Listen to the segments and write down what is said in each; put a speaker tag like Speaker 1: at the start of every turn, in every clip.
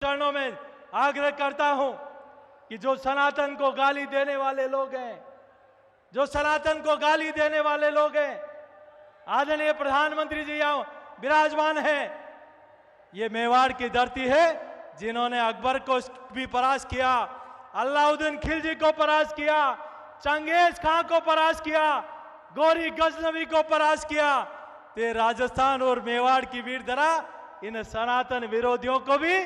Speaker 1: चरणों में आग्रह करता हूं कि जो सनातन को गाली देने वाले लोग हैं, जो सनातन को गाली देने वाले लोग हैं, आदरणीय प्रधानमंत्री जी यहाँ विराजमान हैं। ये मेवाड़ की धरती है जिन्होंने अकबर को भी परास्त किया, अलाउद्दीन खिलजी को परास्त किया, चंगेज खां को परास्त किया, गौरी गजनवी को परास्त किया। तो राजस्थान और मेवाड़ की वीर धरा इन सनातन विरोधियों को भी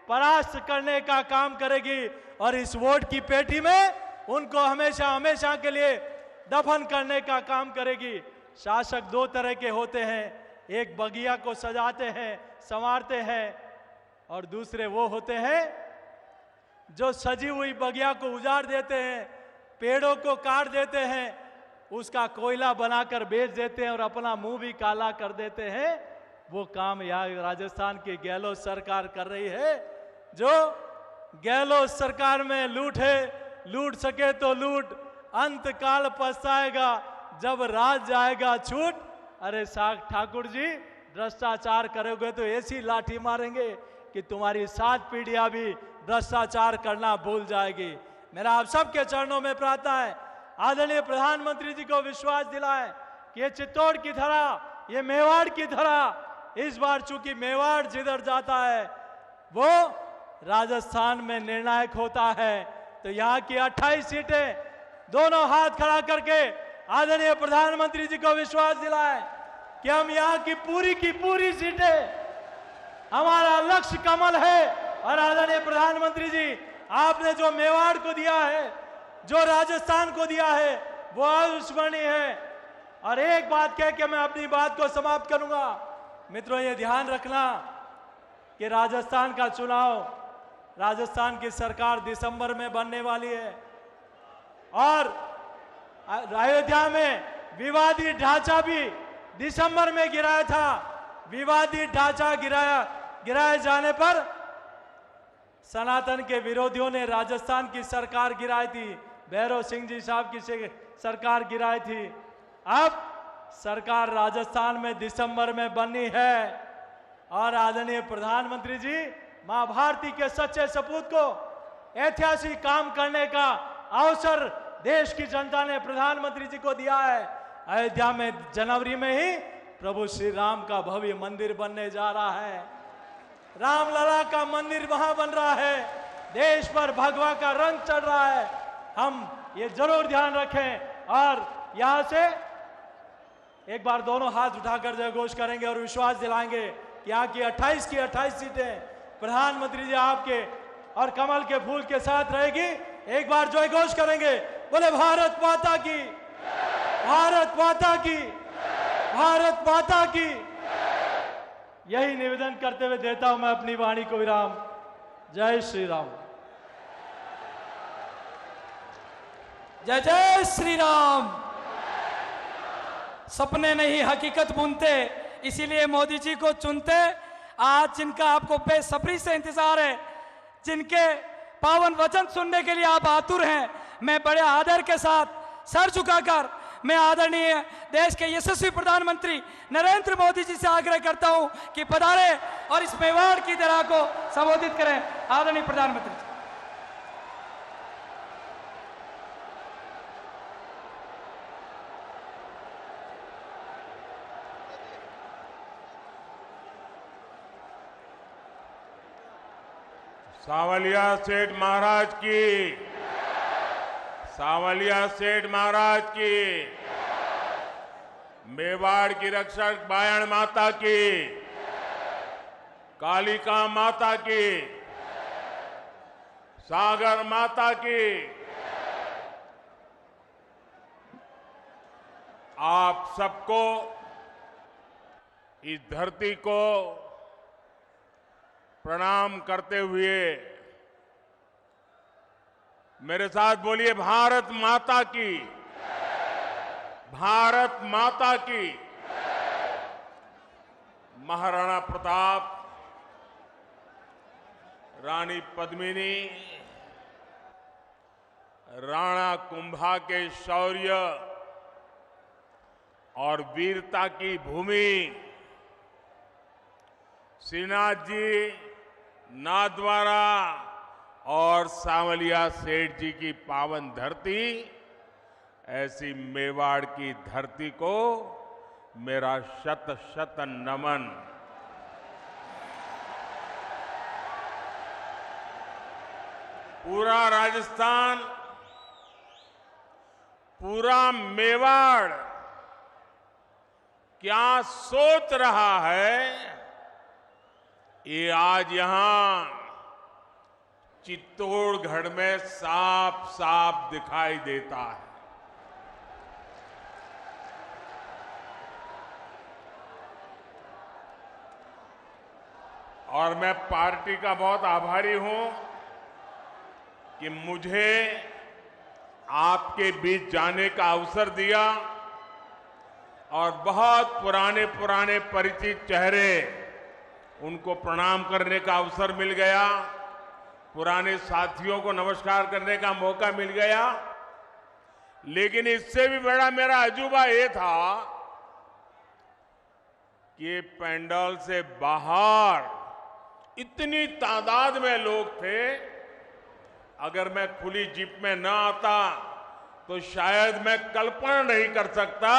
Speaker 1: परास्त करने का काम करेगी और इस वोट की पेटी में उनको हमेशा हमेशा के लिए दफन करने का काम करेगी। शासक दो तरह के होते हैं, एक बगिया को सजाते हैं, संवारते हैं, और दूसरे वो होते हैं जो सजी हुई बगिया को उजाड़ देते हैं, पेड़ों को काट देते हैं, उसका कोयला बनाकर बेच देते हैं और अपना मुंह भी काला कर देते हैं। वो काम यहाँ राजस्थान की गहलोत सरकार कर रही है। जो गहलोत सरकार में लूट है, लूट सके तो लूट, अंत काल पछताएगा जब राज जाएगा छूट। अरे साग ठाकुर जी, भ्रष्टाचार करोगे तो ऐसी लाठी मारेंगे कि तुम्हारी 7 पीढ़ियां भी भ्रष्टाचार करना भूल जाएगी। मेरा आप सबके चरणों में प्रार्थना है, आदरणीय प्रधानमंत्री जी को विश्वास दिलाएं कि ये चित्तौड़ की धरा, ये मेवाड़ की धरा, इस बार चूंकि मेवाड़ जिधर जाता है वो राजस्थान में निर्णायक होता है। तो यहाँ की 28 सीटें दोनों हाथ खड़ा करके आदरणीय प्रधानमंत्री जी को विश्वास दिलाएं कि हम यहाँ की पूरी सीटें, हमारा लक्ष्य कमल है। और आदरणीय प्रधानमंत्री जी, आपने जो मेवाड़ को दिया है, जो राजस्थान को दिया है, वो अविस्मरणीय है। और एक बात कह के मैं अपनी बात को समाप्त करूंगा। मित्रों, ये ध्यान रखना कि राजस्थान का चुनाव, राजस्थान की सरकार दिसंबर में बनने वाली है और अयोध्या में विवादित ढांचा भी दिसंबर में गिराया था। विवादित ढांचा गिराए जाने पर सनातन के विरोधियों ने राजस्थान की सरकार गिराई थी, भैरव सिंह जी साहब की सरकार गिराई थी। अब सरकार राजस्थान में दिसंबर में बननी है और आदरणीय प्रधानमंत्री जी मां भारती के सच्चे सपूत को ऐतिहासिक काम करने का अवसर देश की जनता ने प्रधानमंत्री जी को दिया है। अयोध्या में जनवरी में ही प्रभु श्री राम का भव्य मंदिर बनने जा रहा है, रामलला का मंदिर वहां बन रहा है, देश पर भगवा का रंग चढ़ रहा है। हम ये जरूर ध्यान रखें और यहां से एक बार दोनों हाथ उठाकर जय घोष करेंगे और विश्वास दिलाएंगे कि यहाँ की 28 की 28 सीटें प्रधानमंत्री जी आपके और कमल के फूल के साथ रहेगी। एक बार जय घोष करेंगे, बोले भारत माता की, भारत माता की, भारत माता की। यही निवेदन करते हुए देता हूं मैं अपनी वाणी को विराम। जय श्री राम।
Speaker 2: जय जय श्री राम। सपने नहीं हकीकत बुनते, इसीलिए मोदी जी को चुनते। आज जिनका आपको बेसब्री से इंतजार है, जिनके पावन वचन सुनने के लिए आप आतुर हैं, मैं बड़े आदर के साथ सर झुकाकर मैं आदरणीय देश के यशस्वी प्रधानमंत्री नरेंद्र मोदी जी से आग्रह करता हूं कि पधारे और इस मेवाड़ की धरा को संबोधित करें। आदरणीय प्रधानमंत्री जी।
Speaker 3: सावलिया सेठ महाराज की, सावलिया सेठ महाराज की, मेवाड़ की रक्षक बायण माता की, कालिका माता की, सागर माता की। आप सबको, इस धरती को प्रणाम करते हुए मेरे साथ बोलिए, भारत माता की, भारत माता की। महाराणा प्रताप, रानी पद्मिनी, राणा कुंभा के शौर्य और वीरता की भूमि, श्रीनाथ जी, नाथद्वारा और सांवलिया सेठ जी की पावन धरती, ऐसी मेवाड़ की धरती को मेरा शत शत नमन। पूरा राजस्थान, पूरा मेवाड़ क्या सोच रहा है, ये आज यहां चित्तौड़गढ़ में साफ साफ दिखाई देता है। और मैं पार्टी का बहुत आभारी हूं कि मुझे आपके बीच जाने का अवसर दिया और बहुत पुराने पुराने परिचित चेहरे, उनको प्रणाम करने का अवसर मिल गया, पुराने साथियों को नमस्कार करने का मौका मिल गया। लेकिन इससे भी बड़ा मेरा अजूबा ये था कि पंडाल से बाहर इतनी तादाद में लोग थे, अगर मैं खुली जीप में न आता तो शायद मैं कल्पना नहीं कर सकता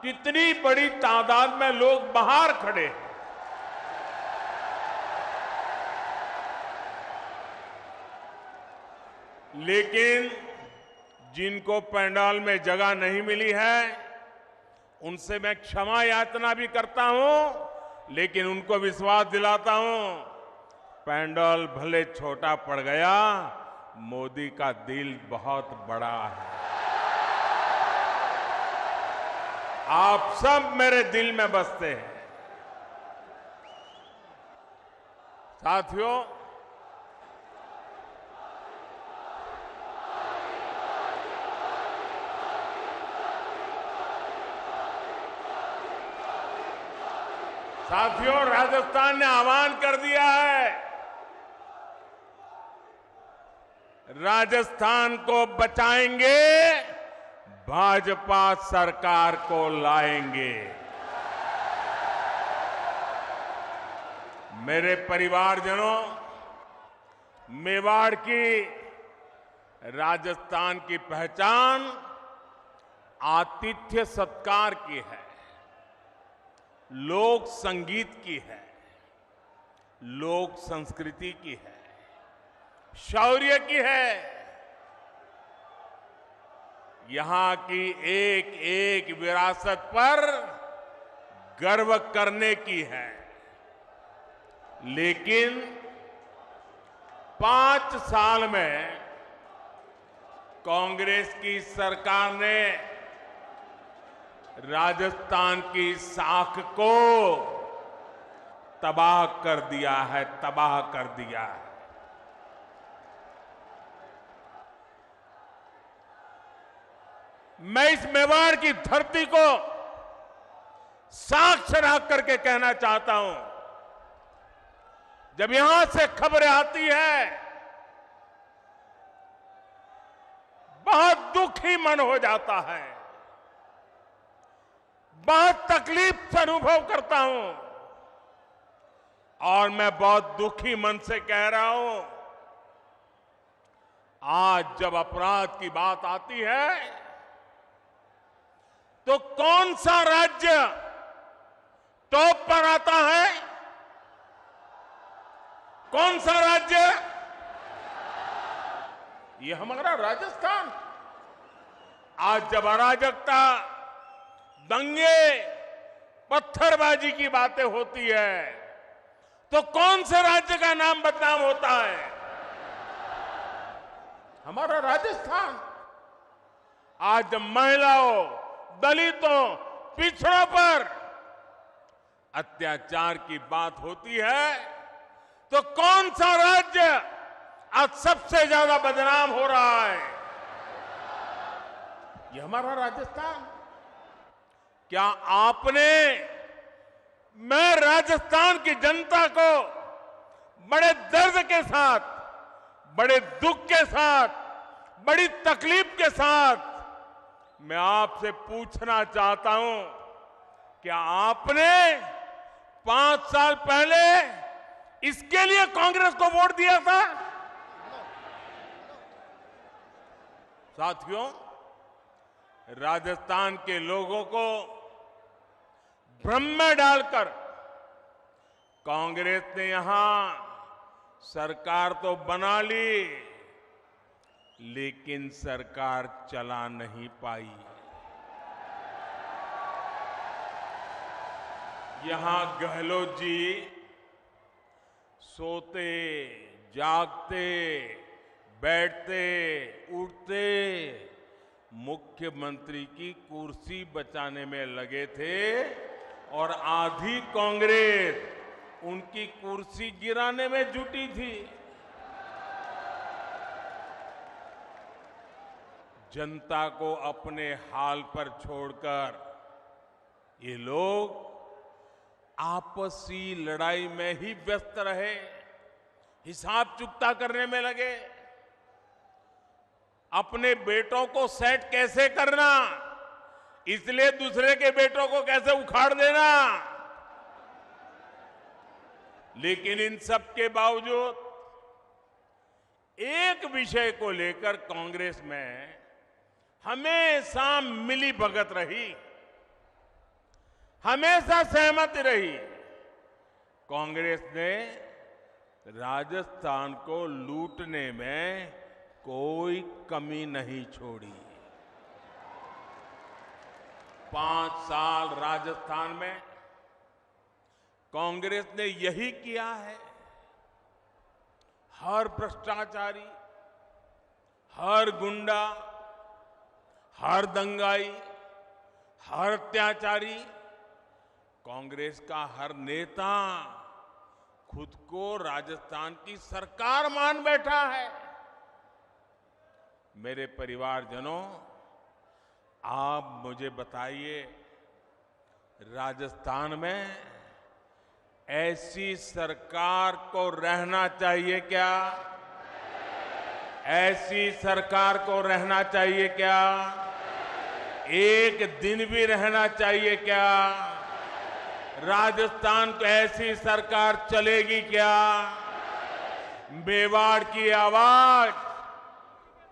Speaker 3: कि इतनी बड़ी तादाद में लोग बाहर खड़े हैं। लेकिन जिनको पंडाल में जगह नहीं मिली है, उनसे मैं क्षमा याचना भी करता हूं, लेकिन उनको विश्वास दिलाता हूं, पंडाल भले छोटा पड़ गया, मोदी का दिल बहुत बड़ा है। आप सब मेरे दिल में बसते हैं। साथियों, राजस्थान ने आह्वान कर दिया है, राजस्थान को बचाएंगे, भाजपा सरकार को लाएंगे। मेरे परिवारजनों, मेवाड़ की, राजस्थान की पहचान आतिथ्य सत्कार की है, लोक संगीत की है, लोक संस्कृति की है, शौर्य की है। यहां की एक एक विरासत पर गर्व करने की है। लेकिन 5 साल में कांग्रेस की सरकार ने राजस्थान की साख को तबाह कर दिया है, तबाह कर दिया है। मैं इस मेवाड़ की धरती को साक्ष्य रख करके कहना चाहता हूं, जब यहां से खबरें आती है, बहुत दुखी मन हो जाता है, बहुत तकलीफ से अनुभव करता हूं। और मैं बहुत दुखी मन से कह रहा हूं, आज जब अपराध की बात आती है, तो कौन सा राज्य टॉप पर आता है? कौन सा राज्य? ये हमारा राजस्थान। आज जब अराजकता, दंगे, पत्थरबाजी की बातें होती है, तो कौन से राज्य का नाम बदनाम होता है? हमारा राजस्थान। आज जब महिलाओं, दलितों, पिछड़ों पर अत्याचार की बात होती है, तो कौन सा राज्य आज सबसे ज्यादा बदनाम हो रहा है? ये हमारा राजस्थान। क्या आपने, मैं राजस्थान की जनता को बड़े दर्द के साथ, बड़े दुख के साथ, बड़ी तकलीफ के साथ मैं आपसे पूछना चाहता हूं, क्या आपने 5 साल पहले इसके लिए कांग्रेस को वोट दिया था। साथियों, राजस्थान के लोगों को भ्रम में डालकर कांग्रेस ने यहां सरकार तो बना ली, लेकिन सरकार चला नहीं पाई। यहां गहलोत जी सोते, जागते, बैठते, उठते मुख्यमंत्री की कुर्सी बचाने में लगे थे और आधी कांग्रेस उनकी कुर्सी गिराने में जुटी थी। जनता को अपने हाल पर छोड़कर ये लोग आपसी लड़ाई में ही व्यस्त रहे, हिसाब चुकता करने में लगे। अपने बेटों को सेट कैसे करना, इसलिए दूसरे के बेटों को कैसे उखाड़ देना। लेकिन इन सब के बावजूद एक विषय को लेकर कांग्रेस में हमेशा मिली भगत रही, हमेशा सहमति रही। कांग्रेस ने राजस्थान को लूटने में कोई कमी नहीं छोड़ी। 5 साल राजस्थान में कांग्रेस ने यही किया है। हर भ्रष्टाचारी, हर गुंडा, हर दंगाई, हर अत्याचारी, कांग्रेस का हर नेता खुद को राजस्थान की सरकार मान बैठा है। मेरे परिवारजनों, आप मुझे बताइए, राजस्थान में ऐसी सरकार को रहना चाहिए क्या? ऐसी सरकार को रहना चाहिए क्या? एक दिन भी रहना चाहिए क्या? राजस्थान को ऐसी सरकार चलेगी क्या? मेवाड़ की आवाज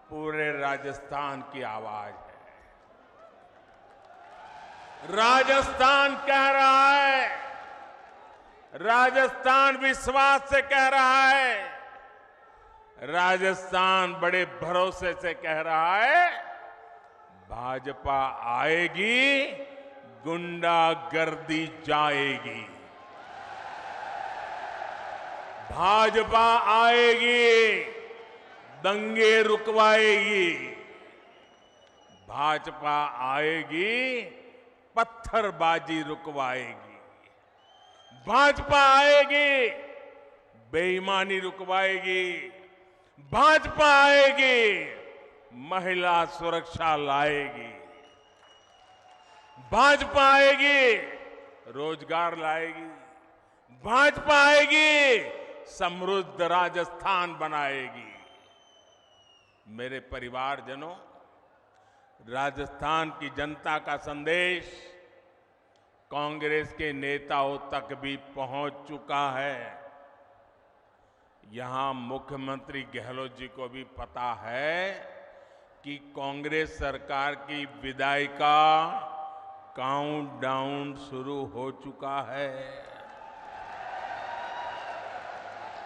Speaker 3: पूरे राजस्थान की आवाज है। राजस्थान कह रहा है, राजस्थान विश्वास से कह रहा है, राजस्थान बड़े भरोसे से कह रहा है, भाजपा आएगी, गुंडागर्दी जाएगी। भाजपा आएगी, दंगे रुकवाएगी। भाजपा आएगी, पत्थरबाजी रुकवाएगी। भाजपा आएगी, बेईमानी रुकवाएगी। भाजपा आएगी, महिला सुरक्षा लाएगी। भाजपा आएगी, रोजगार लाएगी। भाजपा आएगी, समृद्ध राजस्थान बनाएगी। मेरे परिवारजनों, राजस्थान की जनता का संदेश कांग्रेस के नेताओं तक भी पहुंच चुका है। यहां मुख्यमंत्री गहलोत जी को भी पता है कि कांग्रेस सरकार की विदाई का काउंटडाउन शुरू हो चुका है।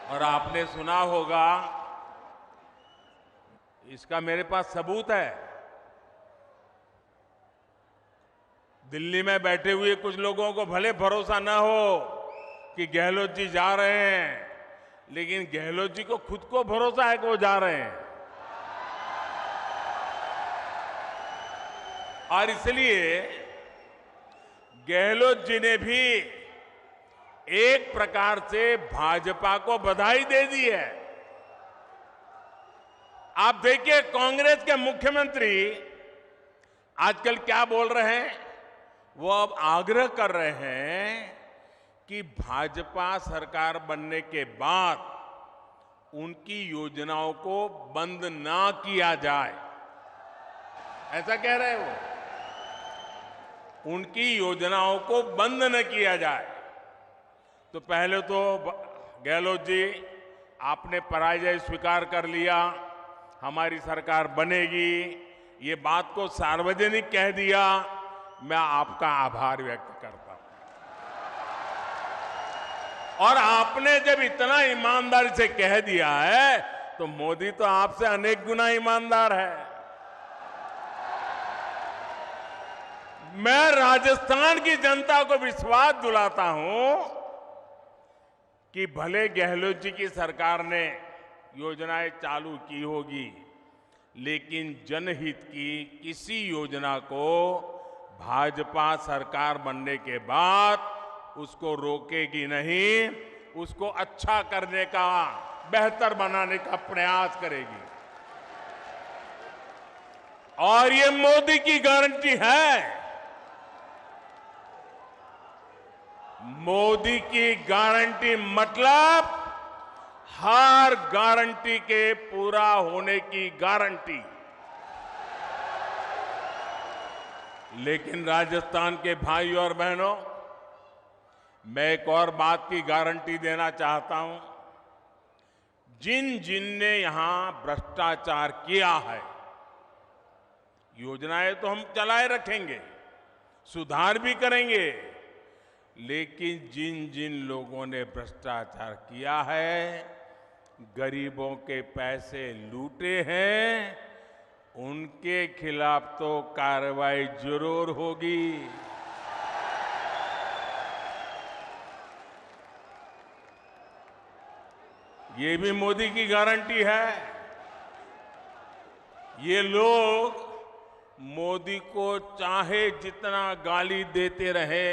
Speaker 3: और आपने सुना होगा, इसका मेरे पास सबूत है। दिल्ली में बैठे हुए कुछ लोगों को भले भरोसा ना हो कि गहलोत जी जा रहे हैं, लेकिन गहलोत जी को खुद को भरोसा है कि वो जा रहे हैं। और इसलिए गहलोत जी ने भी एक प्रकार से भाजपा को बधाई दे दी है। आप देखिए, कांग्रेस के मुख्यमंत्री आजकल क्या बोल रहे हैं? वो अब आग्रह कर रहे हैं कि भाजपा सरकार बनने के बाद उनकी योजनाओं को बंद ना किया जाए। ऐसा कह रहे हैं वो, उनकी योजनाओं को बंद न किया जाए। तो पहले तो गहलोत जी, आपने पराजय स्वीकार कर लिया, हमारी सरकार बनेगी, ये बात को सार्वजनिक कह दिया। मैं आपका आभार व्यक्त करता हूं। और आपने जब इतना ईमानदारी से कह दिया है तो मोदी तो आपसे अनेक गुना ईमानदार है। मैं राजस्थान की जनता को विश्वास दिलाता हूं कि भले गहलोत जी की सरकार ने योजनाएं चालू की होगी, लेकिन जनहित की किसी योजना को भाजपा सरकार बनने के बाद उसको रोकेगी नहीं, उसको अच्छा करने का, बेहतर बनाने का प्रयास करेगी। और ये मोदी की गारंटी है। मोदी की गारंटी मतलब हर गारंटी के पूरा होने की गारंटी। लेकिन राजस्थान के भाइयों और बहनों, मैं एक और बात की गारंटी देना चाहता हूं। जिन जिन ने यहां भ्रष्टाचार किया है, योजनाएं तो हम चलाए रखेंगे, सुधार भी करेंगे, लेकिन जिन जिन लोगों ने भ्रष्टाचार किया है, गरीबों के पैसे लूटे हैं, उनके खिलाफ तो कार्रवाई जरूर होगी। ये भी मोदी की गारंटी है। ये लोग मोदी को चाहे जितना गाली देते रहे,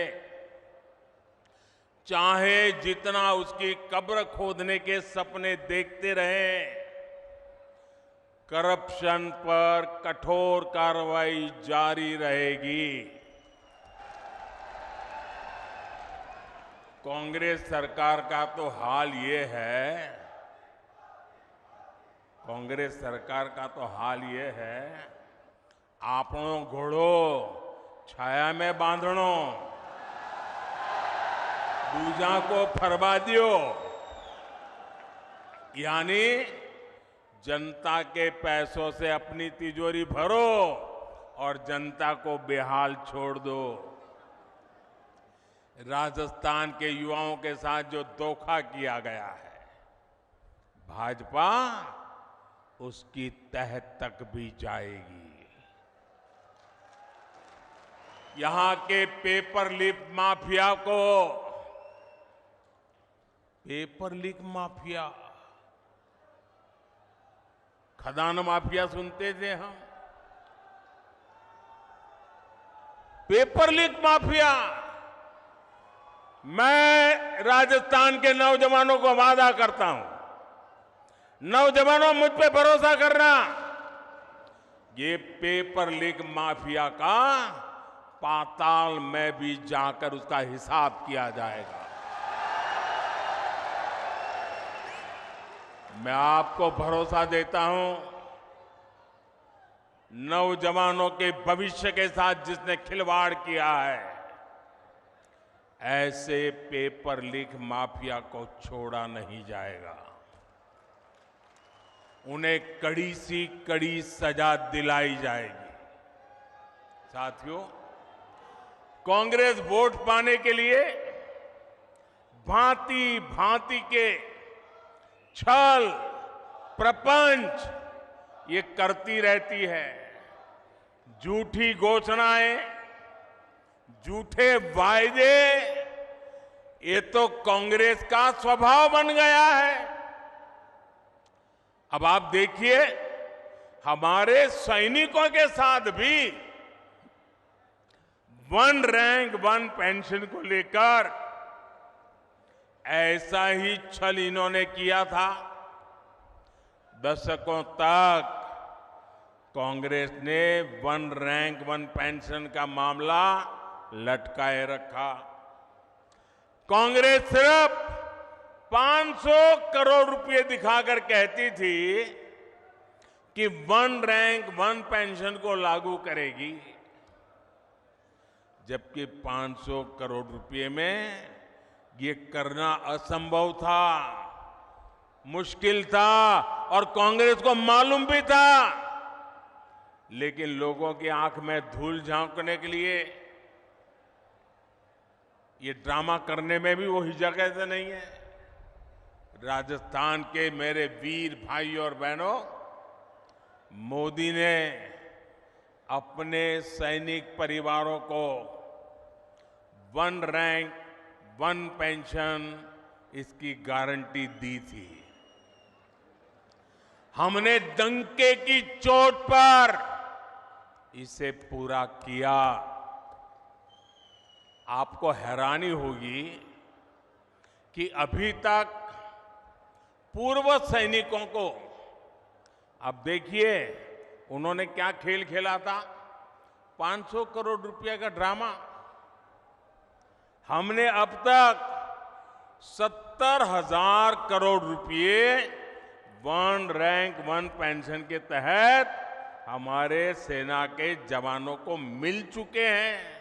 Speaker 3: चाहे जितना उसकी कब्र खोदने के सपने देखते रहे, करप्शन पर कठोर कार्रवाई जारी रहेगी। कांग्रेस सरकार का तो हाल ये है, कांग्रेस सरकार का तो हाल ये है, आपनो घोड़ो छाया में बांधणो, दूजा को फरवा दियो। यानी जनता के पैसों से अपनी तिजोरी भरो और जनता को बेहाल छोड़ दो। राजस्थान के युवाओं के साथ जो धोखा किया गया है, भाजपा उसकी तह तक भी जाएगी। यहां के पेपर लीक माफिया को, पेपर लीक माफिया, खदान माफिया सुनते थे हम, पेपर लीक माफिया। मैं राजस्थान के नौजवानों को वादा करता हूं, नौजवानों मुझ पे भरोसा करना, ये पेपर लीक माफिया का पाताल में भी जाकर उसका हिसाब किया जाएगा। मैं आपको भरोसा देता हूं, नौजवानों के भविष्य के साथ जिसने खिलवाड़ किया है, ऐसे पेपर लीक माफिया को छोड़ा नहीं जाएगा। उन्हें कड़ी सी कड़ी सजा दिलाई जाएगी। साथियों, कांग्रेस वोट पाने के लिए भांति भांति के छल प्रपंच ये करती रहती है। झूठी घोषणाएं, झूठे वायदे, ये तो कांग्रेस का स्वभाव बन गया है। अब आप देखिए, हमारे सैनिकों के साथ भी वन रैंक वन पेंशन को लेकर ऐसा ही छल इन्होंने किया था। दशकों तक कांग्रेस ने वन रैंक वन पेंशन का मामला लटकाए रखा। कांग्रेस सिर्फ 500 करोड़ रुपए दिखाकर कहती थी कि वन रैंक वन पेंशन को लागू करेगी, जबकि 500 करोड़ रुपए में ये करना असंभव था, मुश्किल था और कांग्रेस को मालूम भी था। लेकिन लोगों की आंख में धूल झांकने के लिए ये ड्रामा करने में भी वो हिचक नहीं है। राजस्थान के मेरे वीर भाई और बहनों, मोदी ने अपने सैनिक परिवारों को 1 रैंक 1 पेंशन इसकी गारंटी दी थी। हमने डंके की चोट पर इसे पूरा किया। आपको हैरानी होगी कि अभी तक पूर्व सैनिकों को, अब देखिए उन्होंने क्या खेल खेला था, 500 करोड़ रुपए का ड्रामा। हमने अब तक 70,000 करोड़ रुपए 1 रैंक 1 पेंशन के तहत हमारे सेना के जवानों को मिल चुके हैं।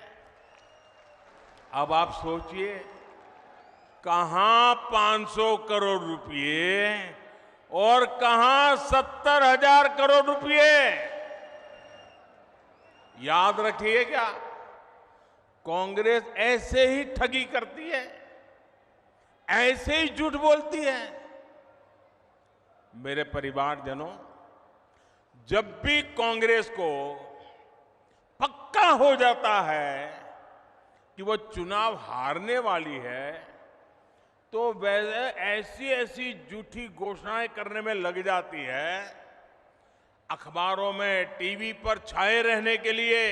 Speaker 3: अब आप सोचिए, कहां 500 करोड़ रुपए और कहां 70,000 करोड़ रुपए। याद रखिएगा, कांग्रेस ऐसे ही ठगी करती है, ऐसे ही झूठ बोलती है। मेरे परिवारजनों, जब भी कांग्रेस को पक्का हो जाता है कि वो चुनाव हारने वाली है, तो वैसे ऐसी ऐसी झूठी घोषणाएं करने में लग जाती है, अखबारों में टीवी पर छाए रहने के लिए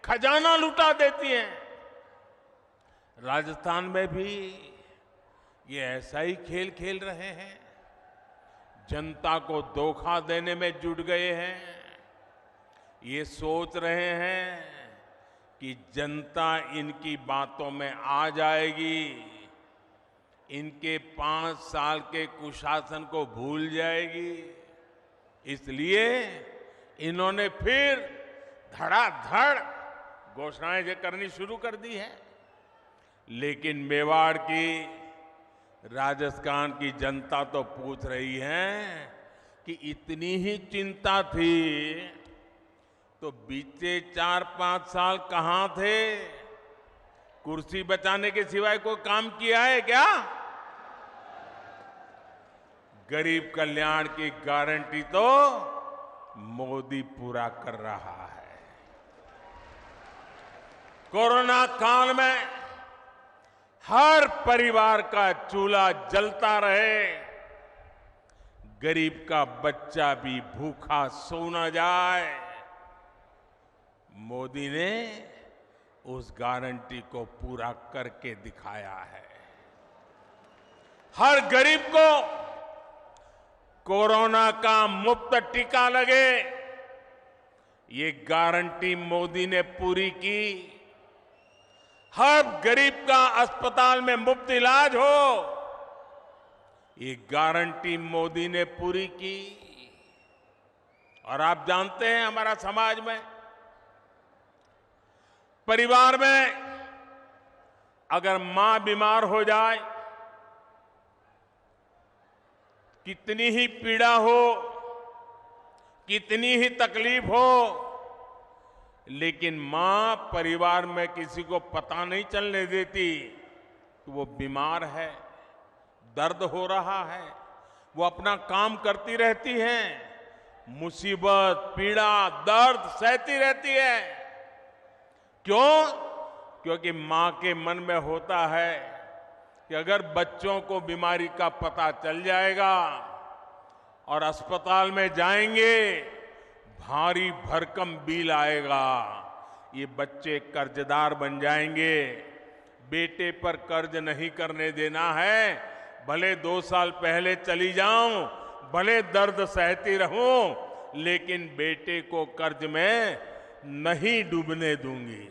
Speaker 3: खजाना लुटा देती हैं। राजस्थान में भी ये ऐसा ही खेल खेल रहे हैं, जनता को धोखा देने में जुट गए हैं। ये सोच रहे हैं कि जनता इनकी बातों में आ जाएगी, इनके 5 साल के कुशासन को भूल जाएगी। इसलिए इन्होंने फिर धड़ाधड़ घोषणाएं करनी शुरू कर दी है। लेकिन मेवाड़ की, राजस्थान की जनता तो पूछ रही है कि इतनी ही चिंता थी तो बीते 4-5 साल कहां थे? कुर्सी बचाने के सिवाय कोई काम किया है क्या? गरीब कल्याण की गारंटी तो मोदी पूरा कर रहा है। कोरोना काल में हर परिवार का चूल्हा जलता रहे, गरीब का बच्चा भी भूखा सो न जाए, मोदी ने उस गारंटी को पूरा करके दिखाया है। हर गरीब को कोरोना का मुफ्त टीका लगे, ये गारंटी मोदी ने पूरी की। हर गरीब का अस्पताल में मुफ्त इलाज हो, ये गारंटी मोदी ने पूरी की। और आप जानते हैं, हमारा समाज में, परिवार में अगर मां बीमार हो जाए, कितनी ही पीड़ा हो, कितनी ही तकलीफ हो, लेकिन मां परिवार में किसी को पता नहीं चलने देती कि वो बीमार है, दर्द हो रहा है। वो अपना काम करती रहती है, मुसीबत, पीड़ा, दर्द सहती रहती है। क्यों? क्योंकि मां के मन में होता है कि अगर बच्चों को बीमारी का पता चल जाएगा और अस्पताल में जाएंगे, भारी भरकम बिल आएगा, ये बच्चे कर्जदार बन जाएंगे। बेटे पर कर्ज नहीं करने देना है, भले 2 साल पहले चली जाऊं, भले दर्द सहती रहूं, लेकिन बेटे को कर्ज में नहीं डूबने दूंगी।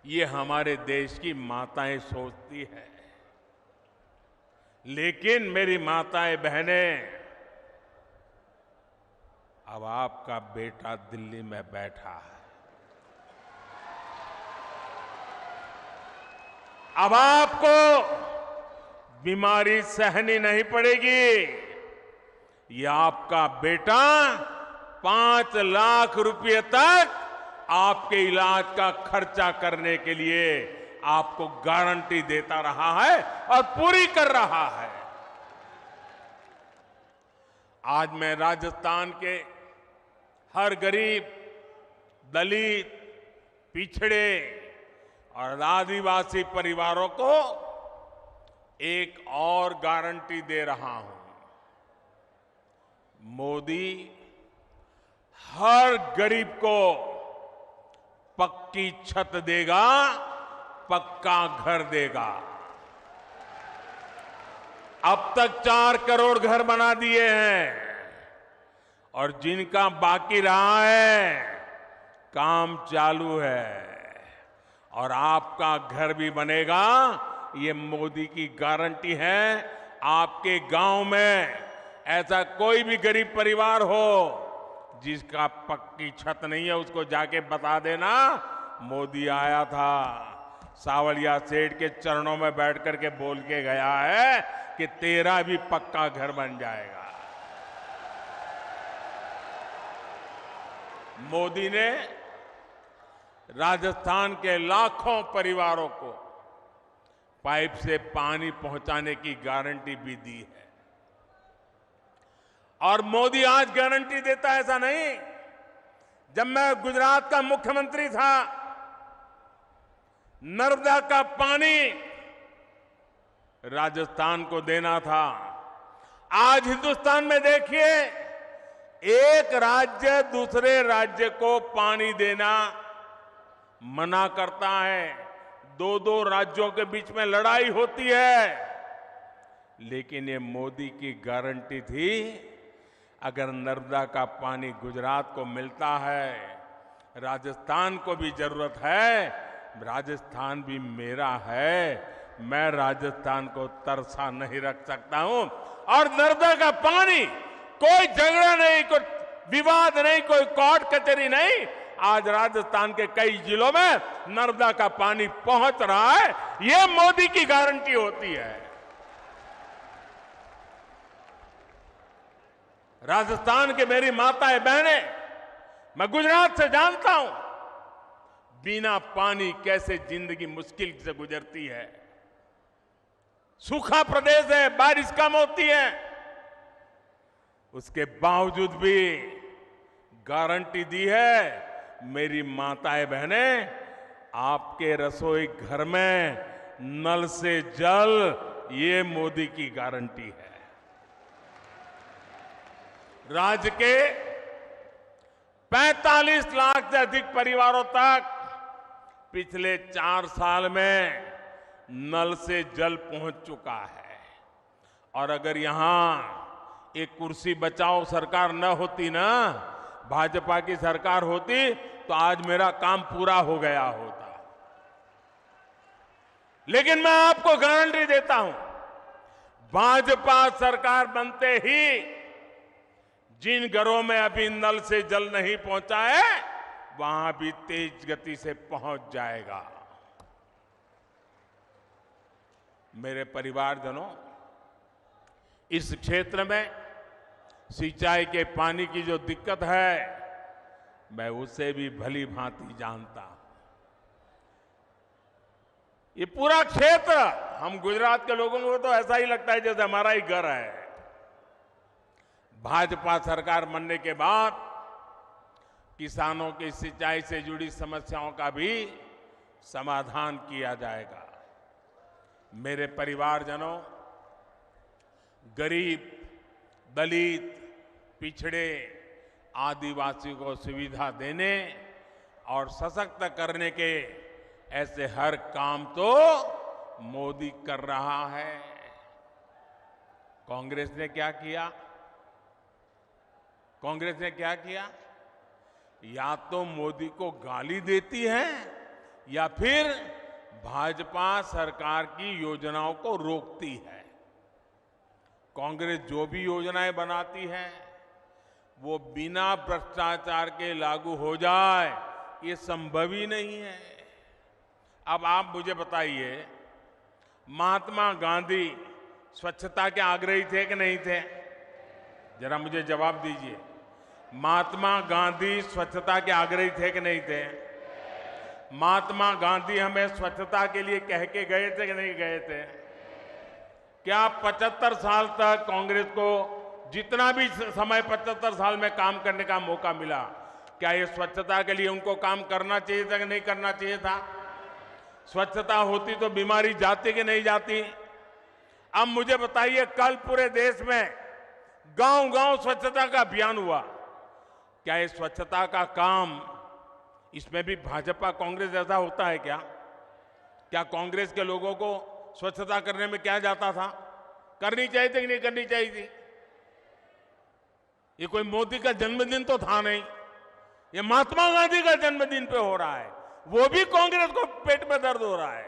Speaker 3: ये हमारे देश की माताएं सोचती है। लेकिन मेरी माताएं बहनें, अब आपका बेटा दिल्ली में बैठा है, अब आपको बीमारी सहनी नहीं पड़ेगी। ये आपका बेटा 5 लाख रुपए तक आपके इलाज का खर्चा करने के लिए आपको गारंटी देता रहा है और पूरी कर रहा है। आज मैं राजस्थान के हर गरीब, दलित, पिछड़े और आदिवासी परिवारों को एक और गारंटी दे रहा हूं। मोदी हर गरीब को पक्की छत देगा, पक्का घर देगा। अब तक 4 करोड़ घर बना दिए हैं और जिनका बाकी रहा है काम चालू है और आपका घर भी बनेगा। ये मोदी की गारंटी है। आपके गांव में ऐसा कोई भी गरीब परिवार हो जिसका पक्की छत नहीं है, उसको जाके बता देना मोदी आया था, सावलिया सेठ के चरणों में बैठ करके बोल के गया है कि तेरा भी पक्का घर बन जाएगा। मोदी ने राजस्थान के लाखों परिवारों को पाइप से पानी पहुंचाने की गारंटी भी दी है। और मोदी आज गारंटी देता है ऐसा नहीं। जब मैं गुजरात का मुख्यमंत्री था, नर्मदा का पानी राजस्थान को देना था। आज हिंदुस्तान में देखिए, एक राज्य दूसरे राज्य को पानी देना मना करता है। 2-2 राज्यों के बीच में लड़ाई होती है। लेकिन ये मोदी की गारंटी थी, अगर नर्मदा का पानी गुजरात को मिलता है, राजस्थान को भी जरूरत है, राजस्थान भी मेरा है, मैं राजस्थान को तरसा नहीं रख सकता हूं। और नर्मदा का पानी, कोई झगड़ा नहीं, कोई विवाद नहीं, कोई कोर्ट कचहरी नहीं, आज राजस्थान के कई जिलों में नर्मदा का पानी पहुंच रहा है। यह मोदी की गारंटी होती है। राजस्थान के मेरी माताएं बहनें, मैं गुजरात से जानता हूं बिना पानी कैसे जिंदगी मुश्किल से गुजरती है। सूखा प्रदेश है, बारिश कम होती है, उसके बावजूद भी गारंटी दी है। मेरी माताएं बहनें, आपके रसोई घर में नल से जल, ये मोदी की गारंटी है। राज्य के 45 लाख से अधिक परिवारों तक पिछले 4 साल में नल से जल पहुंच चुका है। और अगर यहां एक कुर्सी बचाओ सरकार न होती ना, भाजपा की सरकार होती, तो आज मेरा काम पूरा हो गया होता। लेकिन मैं आपको गारंटी देता हूं, भाजपा सरकार बनते ही जिन घरों में अभी नल से जल नहीं पहुंचा है, वहां भी तेज गति से पहुंच जाएगा। मेरे परिवारजनों, इस क्षेत्र में सिंचाई के पानी की जो दिक्कत है, मैं उसे भी भली भांति जानता हूं। ये पूरा क्षेत्र, हम गुजरात के लोगों को तो ऐसा ही लगता है जैसे हमारा ही घर है। भाजपा सरकार बनने के बाद किसानों की सिंचाई से जुड़ी समस्याओं का भी समाधान किया जाएगा। मेरे परिवारजनों, गरीब, दलित, पिछड़े, आदिवासी को सुविधा देने और सशक्त करने के ऐसे हर काम तो मोदी कर रहा है। कांग्रेस ने क्या किया? कांग्रेस ने क्या किया? या तो मोदी को गाली देती है या फिर भाजपा सरकार की योजनाओं को रोकती है। कांग्रेस जो भी योजनाएं बनाती है वो बिना भ्रष्टाचार के लागू हो जाए, ये संभव ही नहीं है। अब आप मुझे बताइए, महात्मा गांधी स्वच्छता के आग्रही थे कि नहीं थे? जरा मुझे जवाब दीजिए। महात्मा गांधी स्वच्छता के आग्रही थे कि नहीं थे? महात्मा गांधी हमें स्वच्छता के लिए कह के गए थे कि नहीं गए थे? क्या 75 साल तक कांग्रेस को जितना भी समय 75 साल में काम करने का मौका मिला, क्या ये स्वच्छता के लिए उनको काम करना चाहिए था कि नहीं करना चाहिए था? स्वच्छता होती तो बीमारी जाती कि नहीं जाती? अब मुझे बताइए, कल पूरे देश में गांव-गांव स्वच्छता का अभियान हुआ। क्या ये स्वच्छता का काम, इसमें भी भाजपा कांग्रेस जैसा होता है क्या? क्या कांग्रेस के लोगों को स्वच्छता करने में क्या जाता था? करनी चाहिए थी कि नहीं करनी चाहिए थी? ये कोई मोदी का जन्मदिन तो था नहीं, ये महात्मा गांधी का जन्मदिन पे हो रहा है, वो भी कांग्रेस को पेट में दर्द हो रहा है।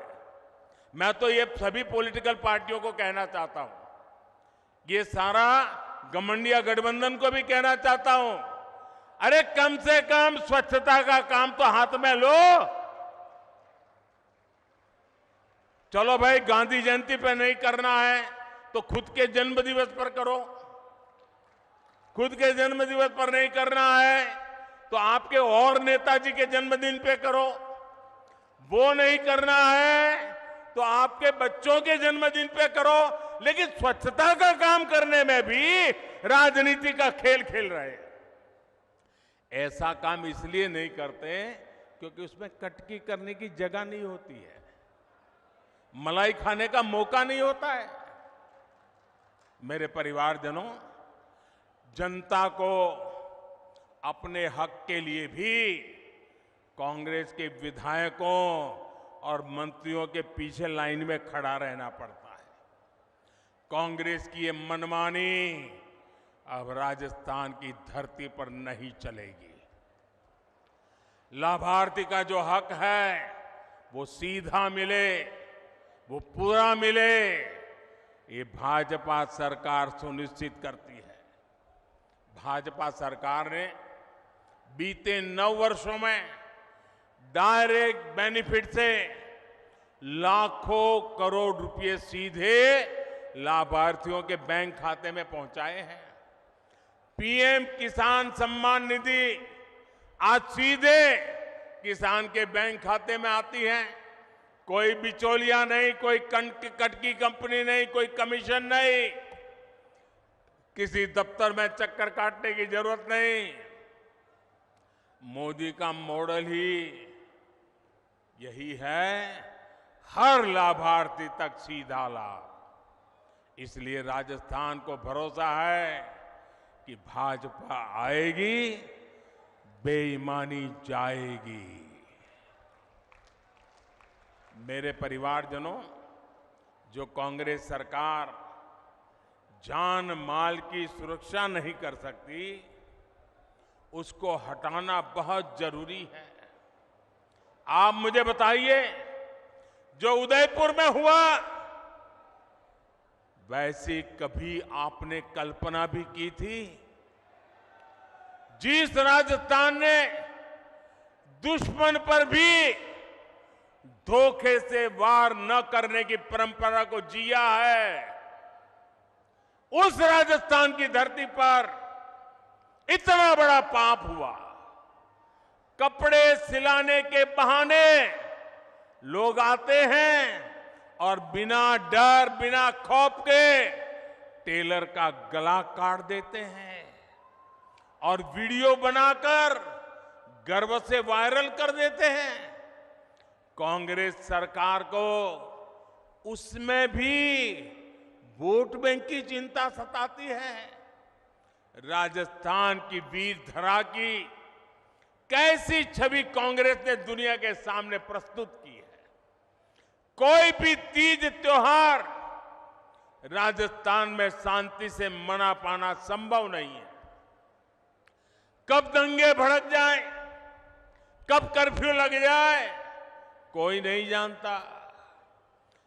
Speaker 3: मैं तो ये सभी पॉलिटिकल पार्टियों को कहना चाहता हूं, ये सारा गठबंधन गठबंधन को भी कहना चाहता हूं, अरे कम से कम स्वच्छता का काम तो हाथ में लो। चलो भाई, गांधी जयंती पे नहीं करना है तो खुद के जन्म दिवस पर करो। खुद के जन्म दिवस पर नहीं करना है तो आपके और नेताजी के जन्मदिन पे करो। वो नहीं करना है तो आपके बच्चों के जन्मदिन पे करो। लेकिन स्वच्छता का काम करने में भी राजनीति का खेल खेल रहे हैं। ऐसा काम इसलिए नहीं करते क्योंकि उसमें कटकी करने की जगह नहीं होती है, मलाई खाने का मौका नहीं होता है। मेरे परिवारजनों, जनता को अपने हक के लिए भी कांग्रेस के विधायकों और मंत्रियों के पीछे लाइन में खड़ा रहना पड़ता है। कांग्रेस की ये मनमानी अब राजस्थान की धरती पर नहीं चलेगी। लाभार्थी का जो हक है वो सीधा मिले, वो पूरा मिले, ये भाजपा सरकार सुनिश्चित करती है। भाजपा सरकार ने बीते 9 वर्षों में डायरेक्ट बेनिफिट से लाखों करोड़ रुपए सीधे लाभार्थियों के बैंक खाते में पहुंचाए हैं। पीएम किसान सम्मान निधि आज सीधे किसान के बैंक खाते में आती है। कोई बिचौलिया नहीं, कोई कटकी कंपनी नहीं, कोई कमीशन नहीं, किसी दफ्तर में चक्कर काटने की जरूरत नहीं। मोदी का मॉडल ही यही है, हर लाभार्थी तक सीधा लाभ। इसलिए राजस्थान को भरोसा है कि भाजपा आएगी, बेईमानी जाएगी। मेरे परिवारजनों, जो कांग्रेस सरकार जान माल की सुरक्षा नहीं कर सकती, उसको हटाना बहुत जरूरी है। आप मुझे बताइए, जो उदयपुर में हुआ, वैसी कभी आपने कल्पना भी की थी? जिस राजस्थान ने दुश्मन पर भी धोखे से वार न करने की परंपरा को जिया है, उस राजस्थान की धरती पर इतना बड़ा पाप हुआ। कपड़े सिलाने के बहाने लोग आते हैं और बिना डर, बिना खौफ के टेलर का गला काट देते हैं और वीडियो बनाकर गर्व से वायरल कर देते हैं। कांग्रेस सरकार को उसमें भी वोट बैंक की चिंता सताती है। राजस्थान की वीर धरा की कैसी छवि कांग्रेस ने दुनिया के सामने प्रस्तुत की है। कोई भी तीज त्योहार राजस्थान में शांति से मना पाना संभव नहीं है। कब दंगे भड़क जाए, कब कर्फ्यू लग जाए, कोई नहीं जानता।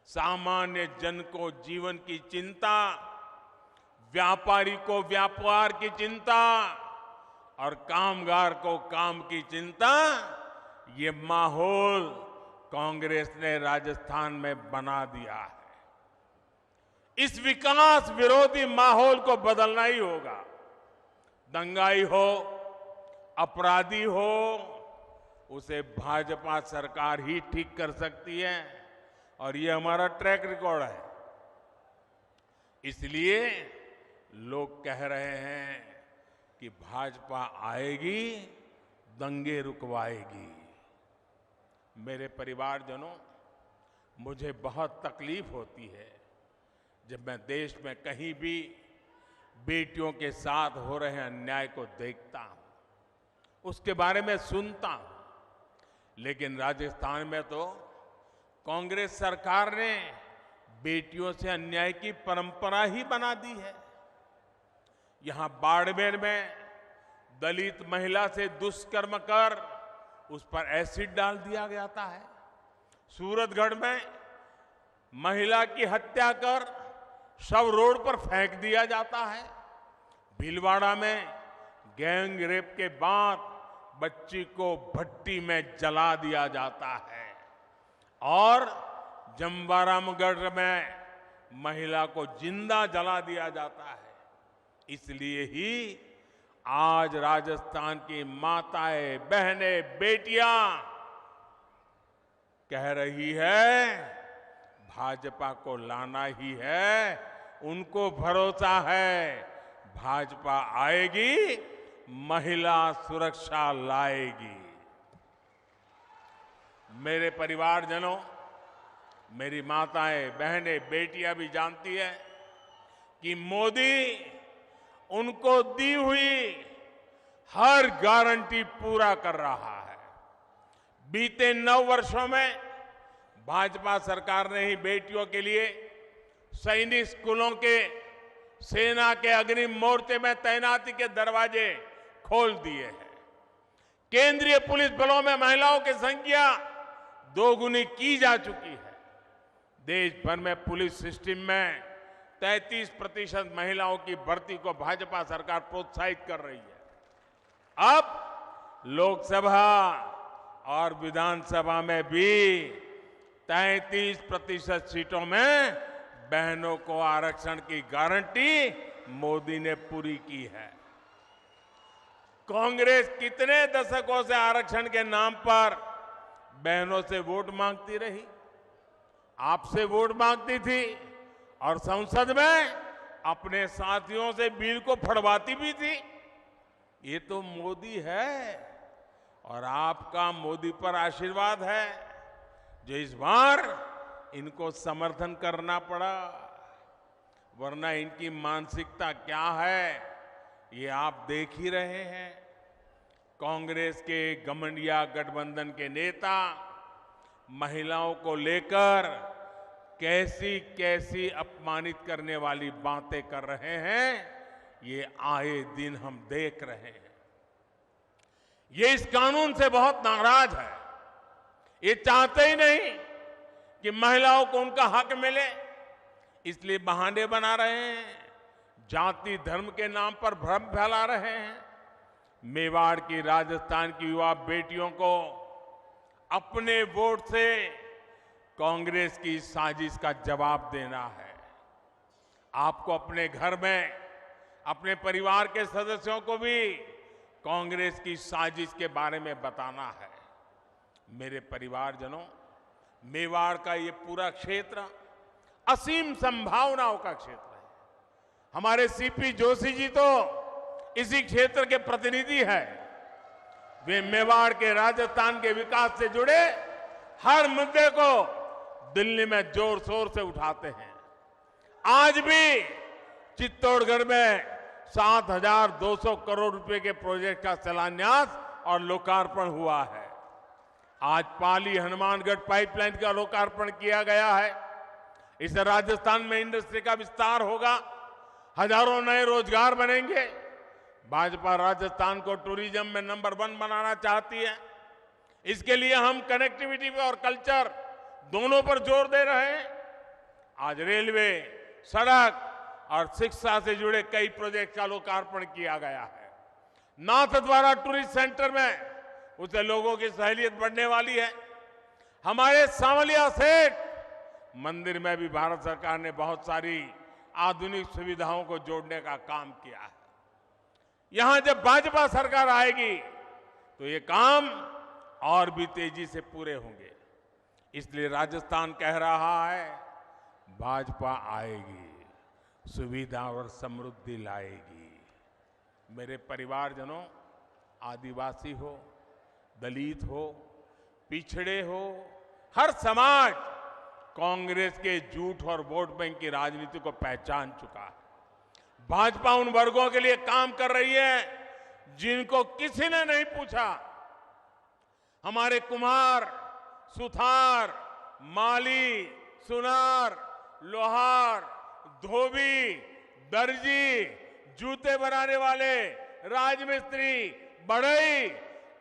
Speaker 3: सामान्य जन को जीवन की चिंता, व्यापारी को व्यापार की चिंता और कामगार को काम की चिंता, ये माहौल कांग्रेस ने राजस्थान में बना दिया है। इस विकास विरोधी माहौल को बदलना ही होगा। दंगाई हो, अपराधी हो, उसे भाजपा सरकार ही ठीक कर सकती है और ये हमारा ट्रैक रिकॉर्ड है। इसलिए लोग कह रहे हैं कि भाजपा आएगी, दंगे रुकवाएगी। मेरे परिवारजनों, मुझे बहुत तकलीफ होती है जब मैं देश में कहीं भी बेटियों के साथ हो रहे अन्याय को देखता हूं, उसके बारे में सुनता हूं। लेकिन राजस्थान में तो कांग्रेस सरकार ने बेटियों से अन्याय की परंपरा ही बना दी है। यहां बाड़मेर में दलित महिला से दुष्कर्म कर उस पर एसिड डाल दिया जाता है। सूरतगढ़ में महिला की हत्या कर शव रोड पर फेंक दिया जाता है। भीलवाड़ा में गैंग रेप के बाद बच्ची को भट्टी में जला दिया जाता है और जमवारामगढ़ में महिला को जिंदा जला दिया जाता है। इसलिए ही आज राजस्थान की माताएं, बहनें, बेटियां कह रही है भाजपा को लाना ही है। उनको भरोसा है भाजपा आएगी, महिला सुरक्षा लाएगी। मेरे परिवारजनों, मेरी माताएं, बहनें, बेटियां भी जानती है कि मोदी उनको दी हुई हर गारंटी पूरा कर रहा है। बीते 9 वर्षों में भाजपा सरकार ने ही बेटियों के लिए सैनिक स्कूलों के, सेना के अग्रिम मोर्चे में तैनाती के दरवाजे खोल दिए हैं। केंद्रीय पुलिस बलों में महिलाओं की संख्या 2 गुनी की जा चुकी है। देश भर में पुलिस सिस्टम में 33% महिलाओं की भर्ती को भाजपा सरकार प्रोत्साहित कर रही है। अब लोकसभा और विधानसभा में भी 33% सीटों में बहनों को आरक्षण की गारंटी मोदी ने पूरी की है। कांग्रेस कितने दशकों से आरक्षण के नाम पर बहनों से वोट मांगती रही, आपसे वोट मांगती थी और संसद में अपने साथियों से बिल को फड़वाती भी थी। ये तो मोदी है और आपका मोदी पर आशीर्वाद है जो इस बार इनको समर्थन करना पड़ा, वरना इनकी मानसिकता क्या है ये आप देख ही रहे हैं। कांग्रेस के घमंडिया गठबंधन के नेता महिलाओं को लेकर कैसी कैसी अपमानित करने वाली बातें कर रहे हैं, ये आए दिन हम देख रहे हैं। ये इस कानून से बहुत नाराज है। ये चाहते ही नहीं कि महिलाओं को उनका हक मिले, इसलिए बहाने बना रहे हैं, जाति धर्म के नाम पर भ्रम फैला रहे हैं। मेवाड़ की, राजस्थान की युवा बेटियों को अपने वोट से कांग्रेस की साजिश का जवाब देना है। आपको अपने घर में अपने परिवार के सदस्यों को भी कांग्रेस की साजिश के बारे में बताना है। मेरे परिवारजनों, मेवाड़ का ये पूरा क्षेत्र असीम संभावनाओं का क्षेत्र है। हमारे सीपी जोशी जी तो इसी क्षेत्र के प्रतिनिधि हैं। वे मेवाड़ के, राजस्थान के विकास से जुड़े हर मुद्दे को दिल्ली में जोर शोर से उठाते हैं। आज भी चित्तौड़गढ़ में 7,200 करोड़ रुपए के प्रोजेक्ट का शिलान्यास और लोकार्पण हुआ है। आज पाली हनुमानगढ़ पाइपलाइन का लोकार्पण किया गया है। इससे राजस्थान में इंडस्ट्री का विस्तार होगा, हजारों नए रोजगार बनेंगे। भाजपा राजस्थान को टूरिज्म में नंबर 1 बनाना चाहती है। इसके लिए हम कनेक्टिविटी और कल्चर दोनों पर जोर दे रहे हैं। आज रेलवे, सड़क और शिक्षा से जुड़े कई प्रोजेक्ट का लोकार्पण किया गया है। नाथद्वारा टूरिस्ट सेंटर में उससे लोगों की सहूलियत बढ़ने वाली है। हमारे सांवलिया सेठ मंदिर में भी भारत सरकार ने बहुत सारी आधुनिक सुविधाओं को जोड़ने का काम किया है। यहां जब भाजपा सरकार आएगी तो ये काम और भी तेजी से पूरे होंगे। इसलिए राजस्थान कह रहा है, भाजपा आएगी, सुविधा और समृद्धि लाएगी। मेरे परिवारजनों, आदिवासी हो, दलित हो, पिछड़े हो, हर समाज कांग्रेस के झूठ और वोट बैंक की राजनीति को पहचान चुका है। भाजपा उन वर्गों के लिए काम कर रही है जिनको किसी ने नहीं पूछा। हमारे कुम्हार, सुथार, माली, सुनार, लोहार, धोबी, दर्जी, जूते बनाने वाले, राजमिस्त्री, बढ़ई,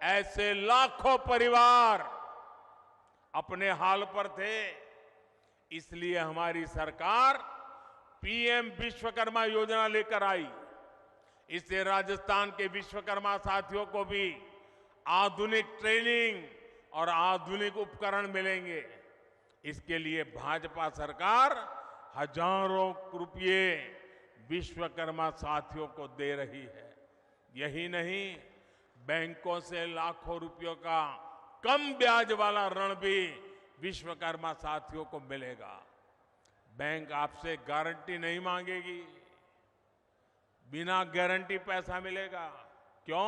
Speaker 3: ऐसे लाखों परिवार अपने हाल पर थे। इसलिए हमारी सरकार पीएम विश्वकर्मा योजना लेकर आई। इससे राजस्थान के विश्वकर्मा साथियों को भी आधुनिक ट्रेनिंग और आधुनिक उपकरण मिलेंगे। इसके लिए भाजपा सरकार हजारों रुपये विश्वकर्मा साथियों को दे रही है। यही नहीं, बैंकों से लाखों रुपयों का कम ब्याज वाला ऋण भी विश्वकर्मा साथियों को मिलेगा। बैंक आपसे गारंटी नहीं मांगेगी, बिना गारंटी पैसा मिलेगा। क्यों?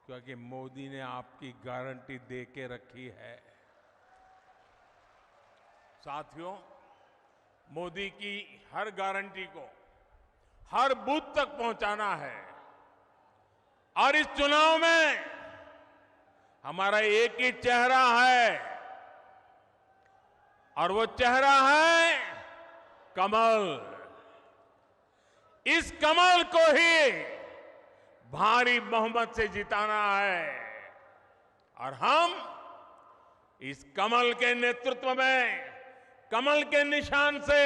Speaker 3: क्योंकि मोदी ने आपकी गारंटी दे के रखी है। साथियों, मोदी की हर गारंटी को हर बूथ तक पहुंचाना है। और इस चुनाव में हमारा एक ही चेहरा है, और वो चेहरा है कमल। इस कमल को ही भारी बहुमत से जिताना है। और हम इस कमल के नेतृत्व में, कमल के निशान से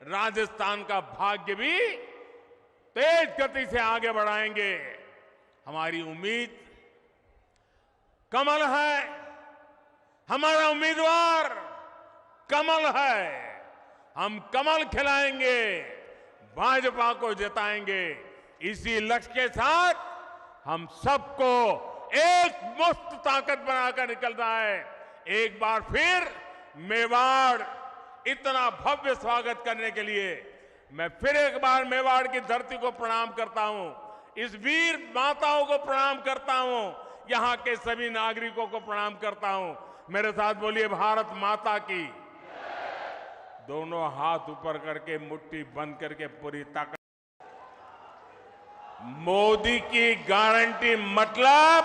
Speaker 3: राजस्थान का भाग्य भी तेज गति से आगे बढ़ाएंगे। हमारी उम्मीद कमल है, हमारा उम्मीदवार कमल है। हम कमल खिलाएंगे, भाजपा को जिताएंगे। इसी लक्ष्य के साथ हम सबको एक मुक्त ताकत बनाकर निकलना है। एक बार फिर मेवाड़ इतना भव्य स्वागत करने के लिए मैं फिर एक बार मेवाड़ की धरती को प्रणाम करता हूं, इस वीर माताओं को प्रणाम करता हूं, यहां के सभी नागरिकों को प्रणाम करता हूं। मेरे साथ बोलिए, भारत माता की। दोनों हाथ ऊपर करके मुट्ठी बंद करके पूरी ताकत। मोदी की गारंटी मतलब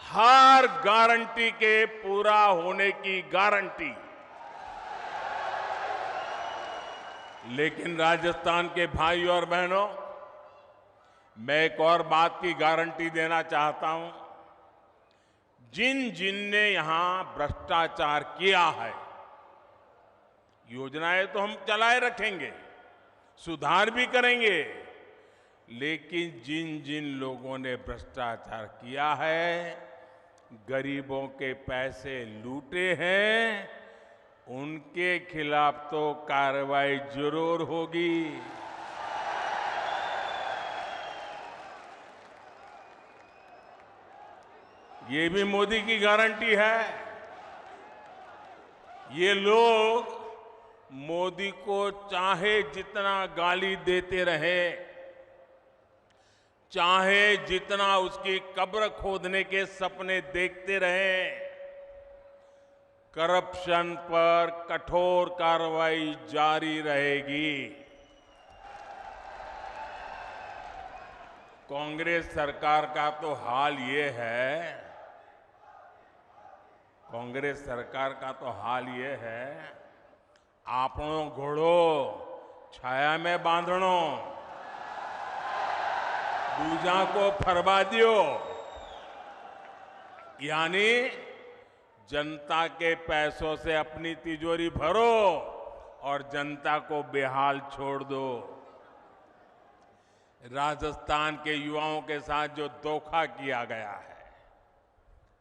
Speaker 3: हर गारंटी के पूरा होने की गारंटी। लेकिन राजस्थान के भाइयों और बहनों, मैं एक और बात की गारंटी देना चाहता हूं। जिन जिन ने यहां भ्रष्टाचार किया है, योजनाएं तो हम चलाए रखेंगे, सुधार भी करेंगे, लेकिन जिन जिन लोगों ने भ्रष्टाचार किया है, गरीबों के पैसे लूटे हैं, उनके खिलाफ तो कार्रवाई जरूर होगी। ये भी मोदी की गारंटी है। ये लोग मोदी को चाहे जितना गाली देते रहे, चाहे जितना उसकी कब्र खोदने के सपने देखते रहे, करप्शन पर कठोर कार्रवाई जारी रहेगी। कांग्रेस सरकार का तो हाल ये है, कांग्रेस सरकार का तो हाल ये है, आपनो घोड़ो छाया में बांधणो, दूजा को फरवा दियो। यानी जनता के पैसों से अपनी तिजोरी भरो और जनता को बेहाल छोड़ दो। राजस्थान के युवाओं के साथ जो धोखा किया गया है,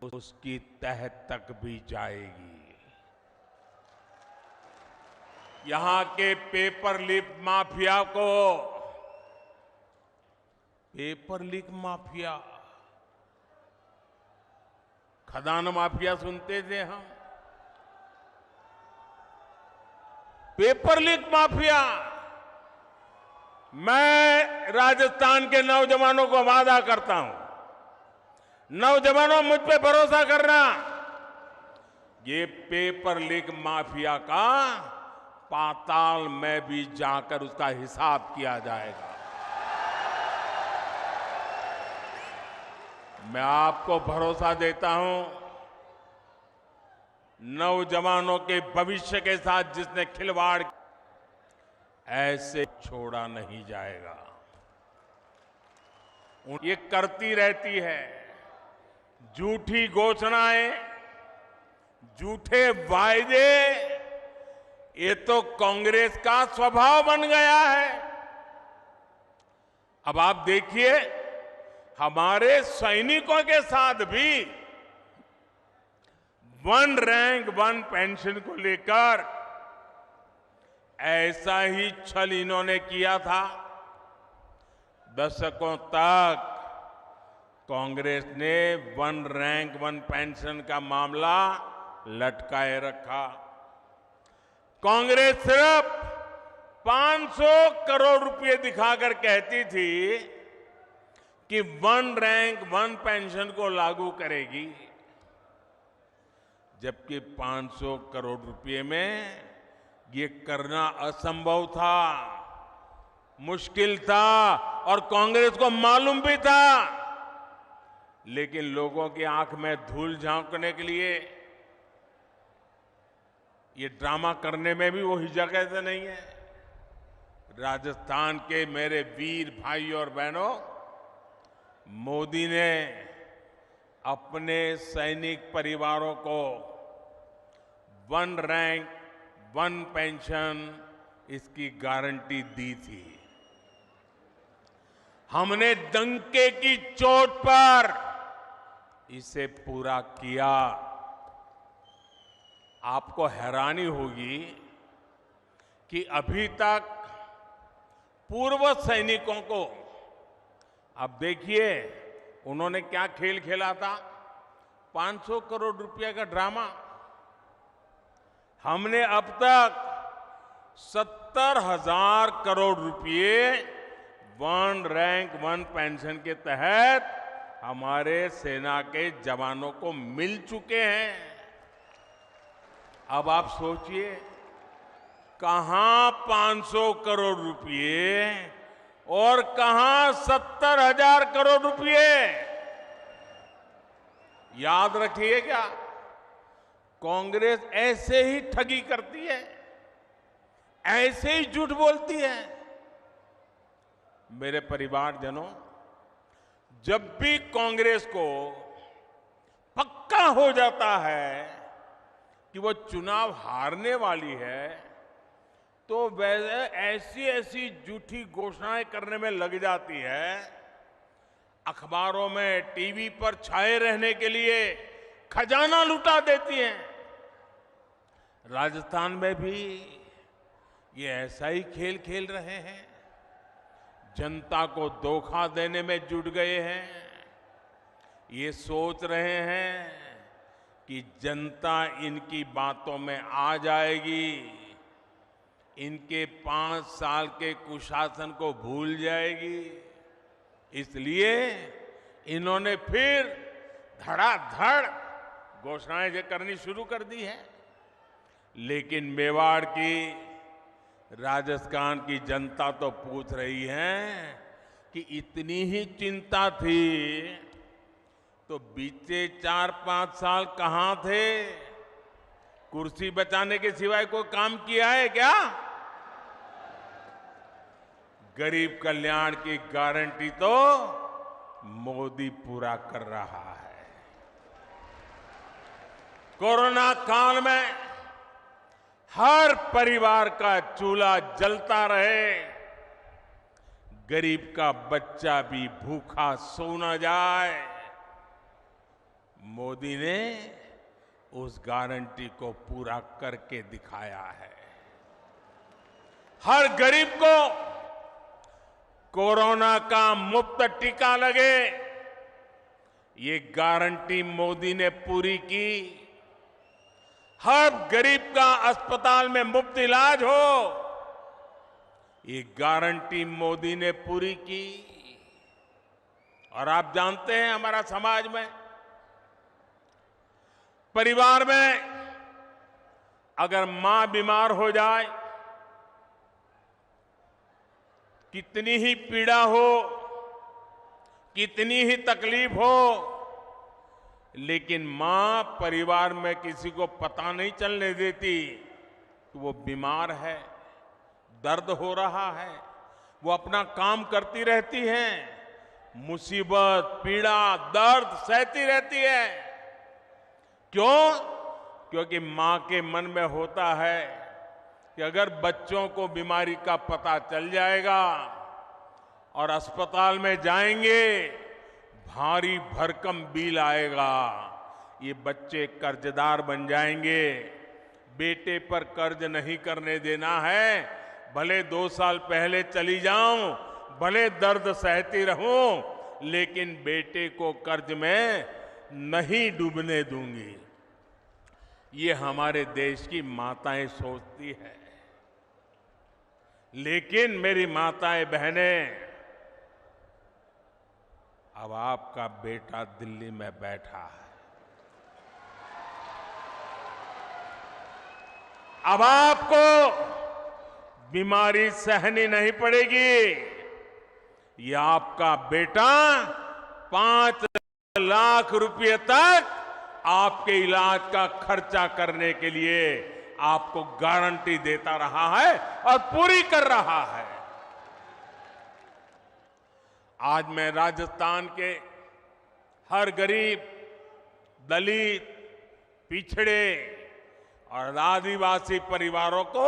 Speaker 3: उसकी तह तक भी जाएगी। यहां के पेपर लीक माफिया को, पेपर लीक माफिया, खदान माफिया सुनते थे हम, पेपर लीक माफिया। मैं राजस्थान के नौजवानों को वादा करता हूं, नौजवानों मुझ पे भरोसा करना, ये पेपर लीक माफिया का पाताल में भी जाकर उसका हिसाब किया जाएगा। मैं आपको भरोसा देता हूं, नौजवानों के भविष्य के साथ जिसने खिलवाड़, ऐसे छोड़ा नहीं जाएगा। ये करती रहती है झूठी घोषणाएं, झूठे वायदे, ये तो कांग्रेस का स्वभाव बन गया है। अब आप देखिए, हमारे सैनिकों के साथ भी वन रैंक वन पेंशन को लेकर ऐसा ही छल इन्होंने किया था। दशकों तक कांग्रेस ने वन रैंक वन पेंशन का मामला लटकाए रखा। कांग्रेस सिर्फ 500 करोड़ रुपए दिखाकर कहती थी कि वन रैंक वन पेंशन को लागू करेगी, जबकि 500 करोड़ रुपए में ये करना असंभव था, मुश्किल था और कांग्रेस को मालूम भी था। लेकिन लोगों की आंख में धूल झांकने के लिए ये ड्रामा करने में भी वो हिचक से नहीं है। राजस्थान के मेरे वीर भाई और बहनों, मोदी ने अपने सैनिक परिवारों को वन रैंक वन पेंशन इसकी गारंटी दी थी। हमने डंके की चोट पर इसे पूरा किया। आपको हैरानी होगी कि अभी तक पूर्व सैनिकों को, अब देखिए उन्होंने क्या खेल खेला था, 500 करोड़ रुपए का ड्रामा। हमने अब तक 70,000 करोड़ रुपए वन रैंक वन पेंशन के तहत हमारे सेना के जवानों को मिल चुके हैं। अब आप सोचिए, कहां 500 करोड़ रुपए और कहां 70,000 करोड़ रुपए। याद रखिएगा, कांग्रेस ऐसे ही ठगी करती है, ऐसे ही झूठ बोलती है। मेरे परिवारजनों, जब भी कांग्रेस को पक्का हो जाता है कि वो चुनाव हारने वाली है, तो वैसे ऐसी ऐसी झूठी घोषणाएं करने में लग जाती है, अखबारों में टीवी पर छाए रहने के लिए खजाना लुटा देती हैं। राजस्थान में भी ये ऐसा ही खेल खेल रहे हैं, जनता को धोखा देने में जुट गए हैं। ये सोच रहे हैं कि जनता इनकी बातों में आ जाएगी, इनके 5 साल के कुशासन को भूल जाएगी। इसलिए इन्होंने फिर धड़ाधड़ घोषणाएं करनी शुरू कर दी है। लेकिन मेवाड़ की, राजस्थान की जनता तो पूछ रही है कि इतनी ही चिंता थी तो बीते 4-5 साल कहां थे? कुर्सी बचाने के सिवाय कोई काम किया है क्या? गरीब कल्याण की गारंटी तो मोदी पूरा कर रहा है। कोरोना काल में हर परिवार का चूल्हा जलता रहे, गरीब का बच्चा भी भूखा सो न जाए, मोदी ने उस गारंटी को पूरा करके दिखाया है। हर गरीब को कोरोना का मुफ्त टीका लगे, ये गारंटी मोदी ने पूरी की। हर गरीब का अस्पताल में मुफ्त इलाज हो, ये गारंटी मोदी ने पूरी की। और आप जानते हैं हमारा समाज में, परिवार में अगर मां बीमार हो जाए, कितनी ही पीड़ा हो, कितनी ही तकलीफ हो, लेकिन मां परिवार में किसी को पता नहीं चलने देती कि वो बीमार है, दर्द हो रहा है। वो अपना काम करती रहती हैं, मुसीबत, पीड़ा, दर्द सहती रहती है। क्यों? क्योंकि मां के मन में होता है कि अगर बच्चों को बीमारी का पता चल जाएगा और अस्पताल में जाएंगे, भारी भरकम बिल आएगा, ये बच्चे कर्जदार बन जाएंगे। बेटे पर कर्ज नहीं करने देना है। भले 2 साल पहले चली जाऊं, भले दर्द सहती रहूं, लेकिन बेटे को कर्ज में नहीं डूबने दूंगी। ये हमारे देश की माताएं सोचती है। लेकिन मेरी माताएं बहनें, अब आपका बेटा दिल्ली में बैठा है, अब आपको बीमारी सहनी नहीं पड़ेगी। ये आपका बेटा 5 लाख रुपए तक आपके इलाज का खर्चा करने के लिए आपको गारंटी देता रहा है और पूरी कर रहा है। आज मैं राजस्थान के हर गरीब, दलित, पिछड़े और आदिवासी परिवारों को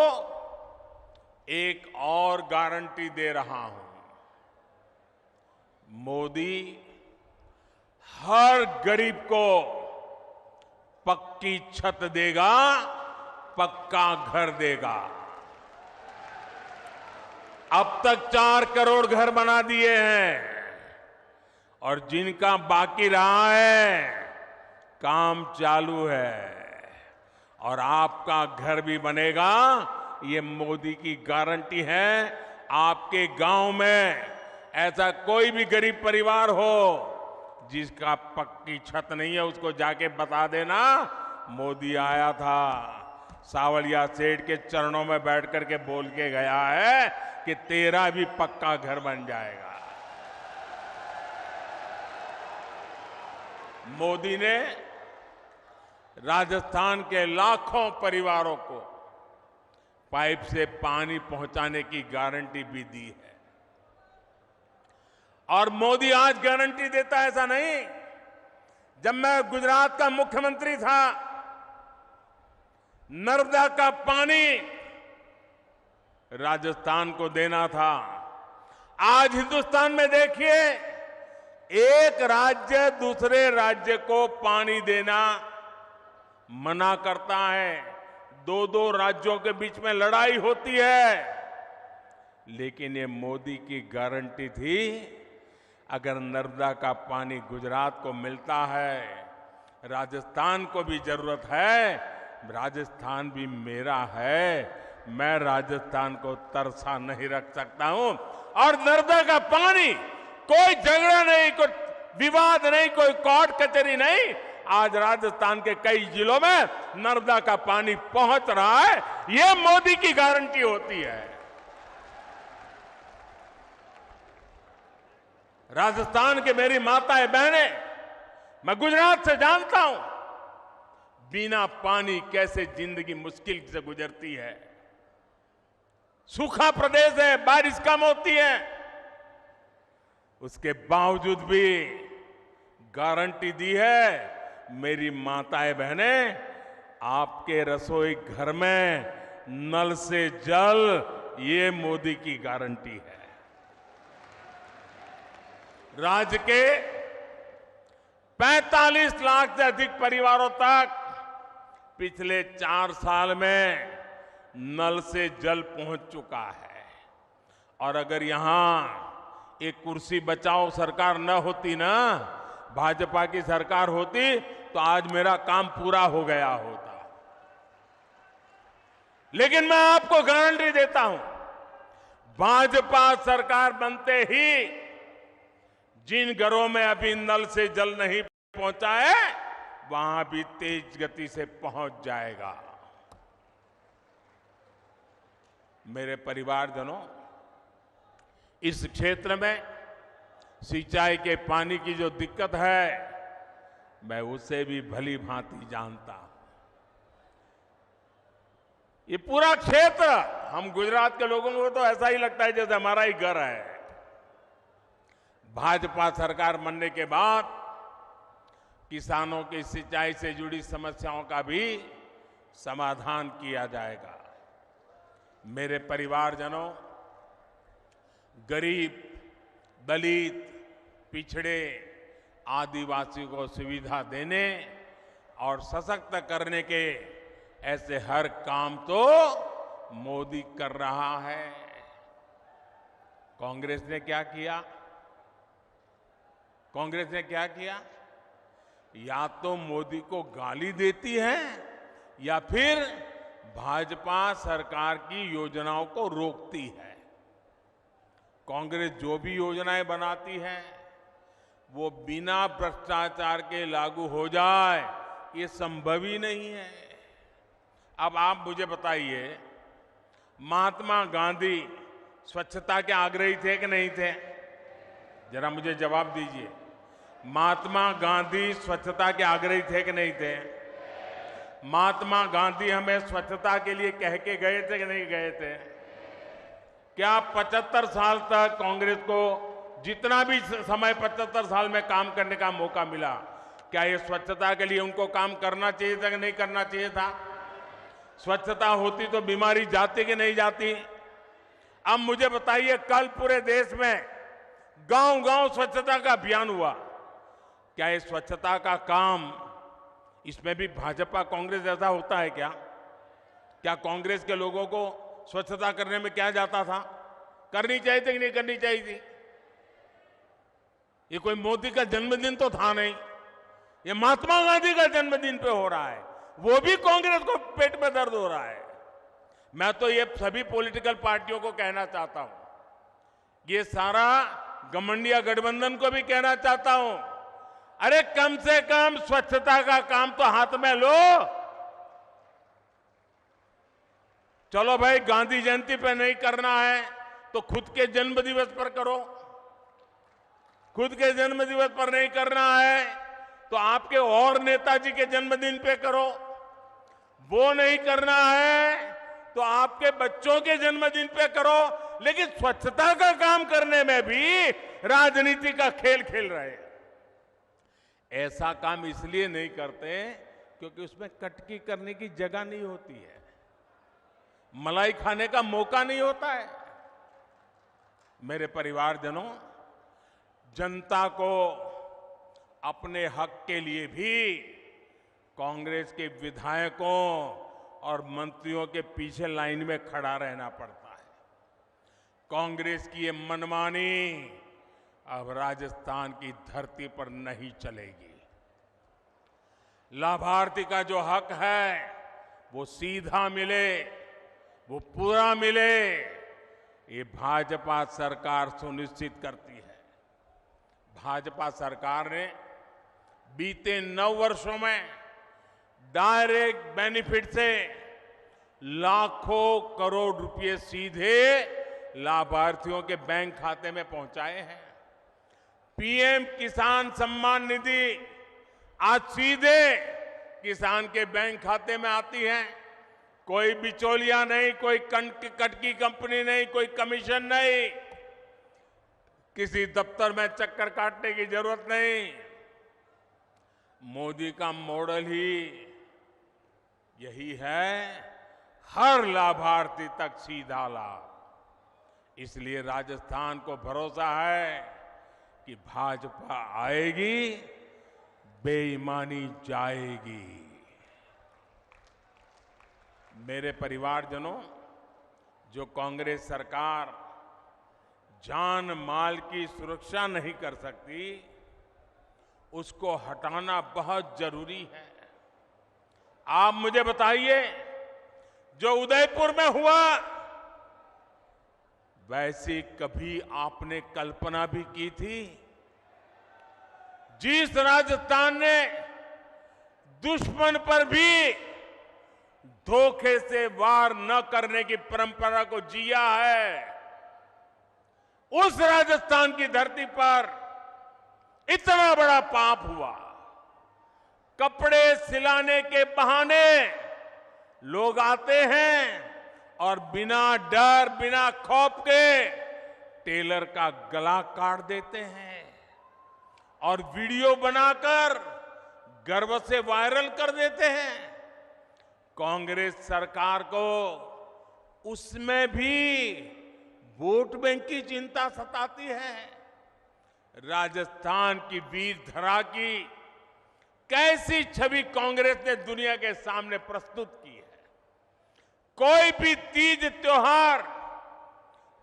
Speaker 3: एक और गारंटी दे रहा हूं। मोदी हर गरीब को पक्की छत देगा, पक्का घर देगा। अब तक 4 करोड़ घर बना दिए हैं और जिनका बाकी रहा है, काम चालू है। और आपका घर भी बनेगा, ये मोदी की गारंटी है। आपके गांव में ऐसा कोई भी गरीब परिवार हो जिसका पक्की छत नहीं है, उसको जाके बता देना मोदी आया था, सावलिया सेठ के चरणों में बैठ करके बोल के गया है कि तेरा भी पक्का घर बन जाएगा। मोदी ने राजस्थान के लाखों परिवारों को पाइप से पानी पहुंचाने की गारंटी भी दी है। और मोदी आज गारंटी देता है ऐसा नहीं। जब मैं गुजरात का मुख्यमंत्री था, नर्मदा का पानी राजस्थान को देना था। आज हिंदुस्तान में देखिए, एक राज्य दूसरे राज्य को पानी देना मना करता है। 2-2 राज्यों के बीच में लड़ाई होती है। लेकिन ये मोदी की गारंटी थी, अगर नर्मदा का पानी गुजरात को मिलता है, राजस्थान को भी जरूरत है, राजस्थान भी मेरा है, मैं राजस्थान को तरसा नहीं रख सकता हूं। और नर्मदा का पानी, कोई झगड़ा नहीं, कोई विवाद नहीं, कोई कोर्ट कचहरी नहीं, आज राजस्थान के कई जिलों में नर्मदा का पानी पहुंच रहा है। यह मोदी की गारंटी होती है। राजस्थान के मेरी माताएं बहनें, मैं गुजरात से जानता हूं बिना पानी कैसे जिंदगी मुश्किल से गुजरती है। सूखा प्रदेश है, बारिश कम होती है, उसके बावजूद भी गारंटी दी है। मेरी माताएं बहनें, आपके रसोई घर में नल से जल, ये मोदी की गारंटी है। राज्य के 45 लाख से अधिक परिवारों तक पिछले 4 साल में नल से जल पहुंच चुका है। और अगर यहां एक कुर्सी बचाओ सरकार न होती ना, भाजपा की सरकार होती, तो आज मेरा काम पूरा हो गया होता। लेकिन मैं आपको गारंटी देता हूं, भाजपा सरकार बनते ही जिन घरों में अभी नल से जल नहीं पहुंचा है, वहां भी तेज गति से पहुंच जाएगा। मेरे परिवारजनों, इस क्षेत्र में सिंचाई के पानी की जो दिक्कत है, मैं उसे भी भली भांति जानता हूं। ये पूरा क्षेत्र, हम गुजरात के लोगों को तो ऐसा ही लगता है जैसे हमारा ही घर है। भाजपा सरकार बनने के बाद किसानों की सिंचाई से जुड़ी समस्याओं का भी समाधान किया जाएगा। मेरे परिवारजनों, गरीब, दलित, पिछड़े, आदिवासी को सुविधा देने और सशक्त करने के ऐसे हर काम तो मोदी कर रहा है। कांग्रेस ने क्या किया? कांग्रेस ने क्या किया? या तो मोदी को गाली देती है या फिर भाजपा सरकार की योजनाओं को रोकती है। कांग्रेस जो भी योजनाएं बनाती है वो बिना भ्रष्टाचार के लागू हो जाए, ये संभव ही नहीं है। अब आप मुझे बताइए, महात्मा गांधी स्वच्छता के आग्रही थे कि नहीं थे? जरा मुझे जवाब दीजिए। महात्मा गांधी स्वच्छता के आग्रही थे कि नहीं थे? महात्मा गांधी हमें स्वच्छता के लिए कह के गए थे कि नहीं गए थे? क्या 75 साल तक कांग्रेस को जितना भी समय 75 साल में काम करने का मौका मिला, क्या ये स्वच्छता के लिए उनको काम करना चाहिए था कि नहीं करना चाहिए था? स्वच्छता होती तो बीमारी जाती कि नहीं जाती? अब मुझे बताइए, कल पूरे देश में गांव-गांव स्वच्छता का अभियान हुआ, क्या ये स्वच्छता का काम, इसमें भी भाजपा कांग्रेस जैसा होता है क्या? क्या कांग्रेस के लोगों को स्वच्छता करने में क्या जाता था? करनी चाहिए थी कि नहीं करनी चाहिए थी? ये कोई मोदी का जन्मदिन तो था नहीं, ये महात्मा गांधी का जन्मदिन पे हो रहा है, वो भी कांग्रेस को पेट में दर्द हो रहा है। मैं तो ये सभी पॉलिटिकल पार्टियों को कहना चाहता हूं, ये सारा घमंडिया गठबंधन को भी कहना चाहता हूं, अरे कम से कम स्वच्छता का काम तो हाथ में लो। चलो भाई, गांधी जयंती पे नहीं करना है तो खुद के जन्म दिवस पर करो। खुद के जन्म दिवस पर नहीं करना है तो आपके और नेताजी के जन्मदिन पे करो। वो नहीं करना है तो आपके बच्चों के जन्मदिन पे करो। लेकिन स्वच्छता का काम करने में भी राजनीति का खेल खेल रहे हैं। ऐसा काम इसलिए नहीं करते क्योंकि उसमें कटकी करने की जगह नहीं होती है, मलाई खाने का मौका नहीं होता है। मेरे परिवारजनों, जनता को अपने हक के लिए भी कांग्रेस के विधायकों और मंत्रियों के पीछे लाइन में खड़ा रहना पड़ता है। कांग्रेस की ये मनमानी अब राजस्थान की धरती पर नहीं चलेगी। लाभार्थी का जो हक है वो सीधा मिले, वो पूरा मिले, ये भाजपा सरकार सुनिश्चित करती है। भाजपा सरकार ने बीते 9 वर्षों में डायरेक्ट बेनिफिट से लाखों करोड़ रुपए सीधे लाभार्थियों के बैंक खाते में पहुंचाए हैं। पीएम किसान सम्मान निधि आज सीधे किसान के बैंक खाते में आती है। कोई बिचौलिया नहीं, कोई कटकी कंपनी नहीं, कोई कमीशन नहीं, किसी दफ्तर में चक्कर काटने की जरूरत नहीं। मोदी का मॉडल ही यही है, हर लाभार्थी तक सीधा लाभ। इसलिए राजस्थान को भरोसा है कि भाजपा आएगी, बेईमानी जाएगी। मेरे परिवारजनों, जो कांग्रेस सरकार जान माल की सुरक्षा नहीं कर सकती, उसको हटाना बहुत जरूरी है। आप मुझे बताइए, जो उदयपुर में हुआ, वैसी कभी आपने कल्पना भी की थी? जिस राजस्थान ने दुश्मन पर भी धोखे से वार न करने की परंपरा को जिया है, उस राजस्थान की धरती पर इतना बड़ा पाप हुआ। कपड़े सिलाने के बहाने लोग आते हैं और बिना डर, बिना खौफ के टेलर का गला काट देते हैं और वीडियो बनाकर गर्व से वायरल कर देते हैं। कांग्रेस सरकार को उसमें भी वोट बैंक की चिंता सताती है। राजस्थान की वीर धरा की कैसी छवि कांग्रेस ने दुनिया के सामने प्रस्तुत की है। कोई भी तीज त्योहार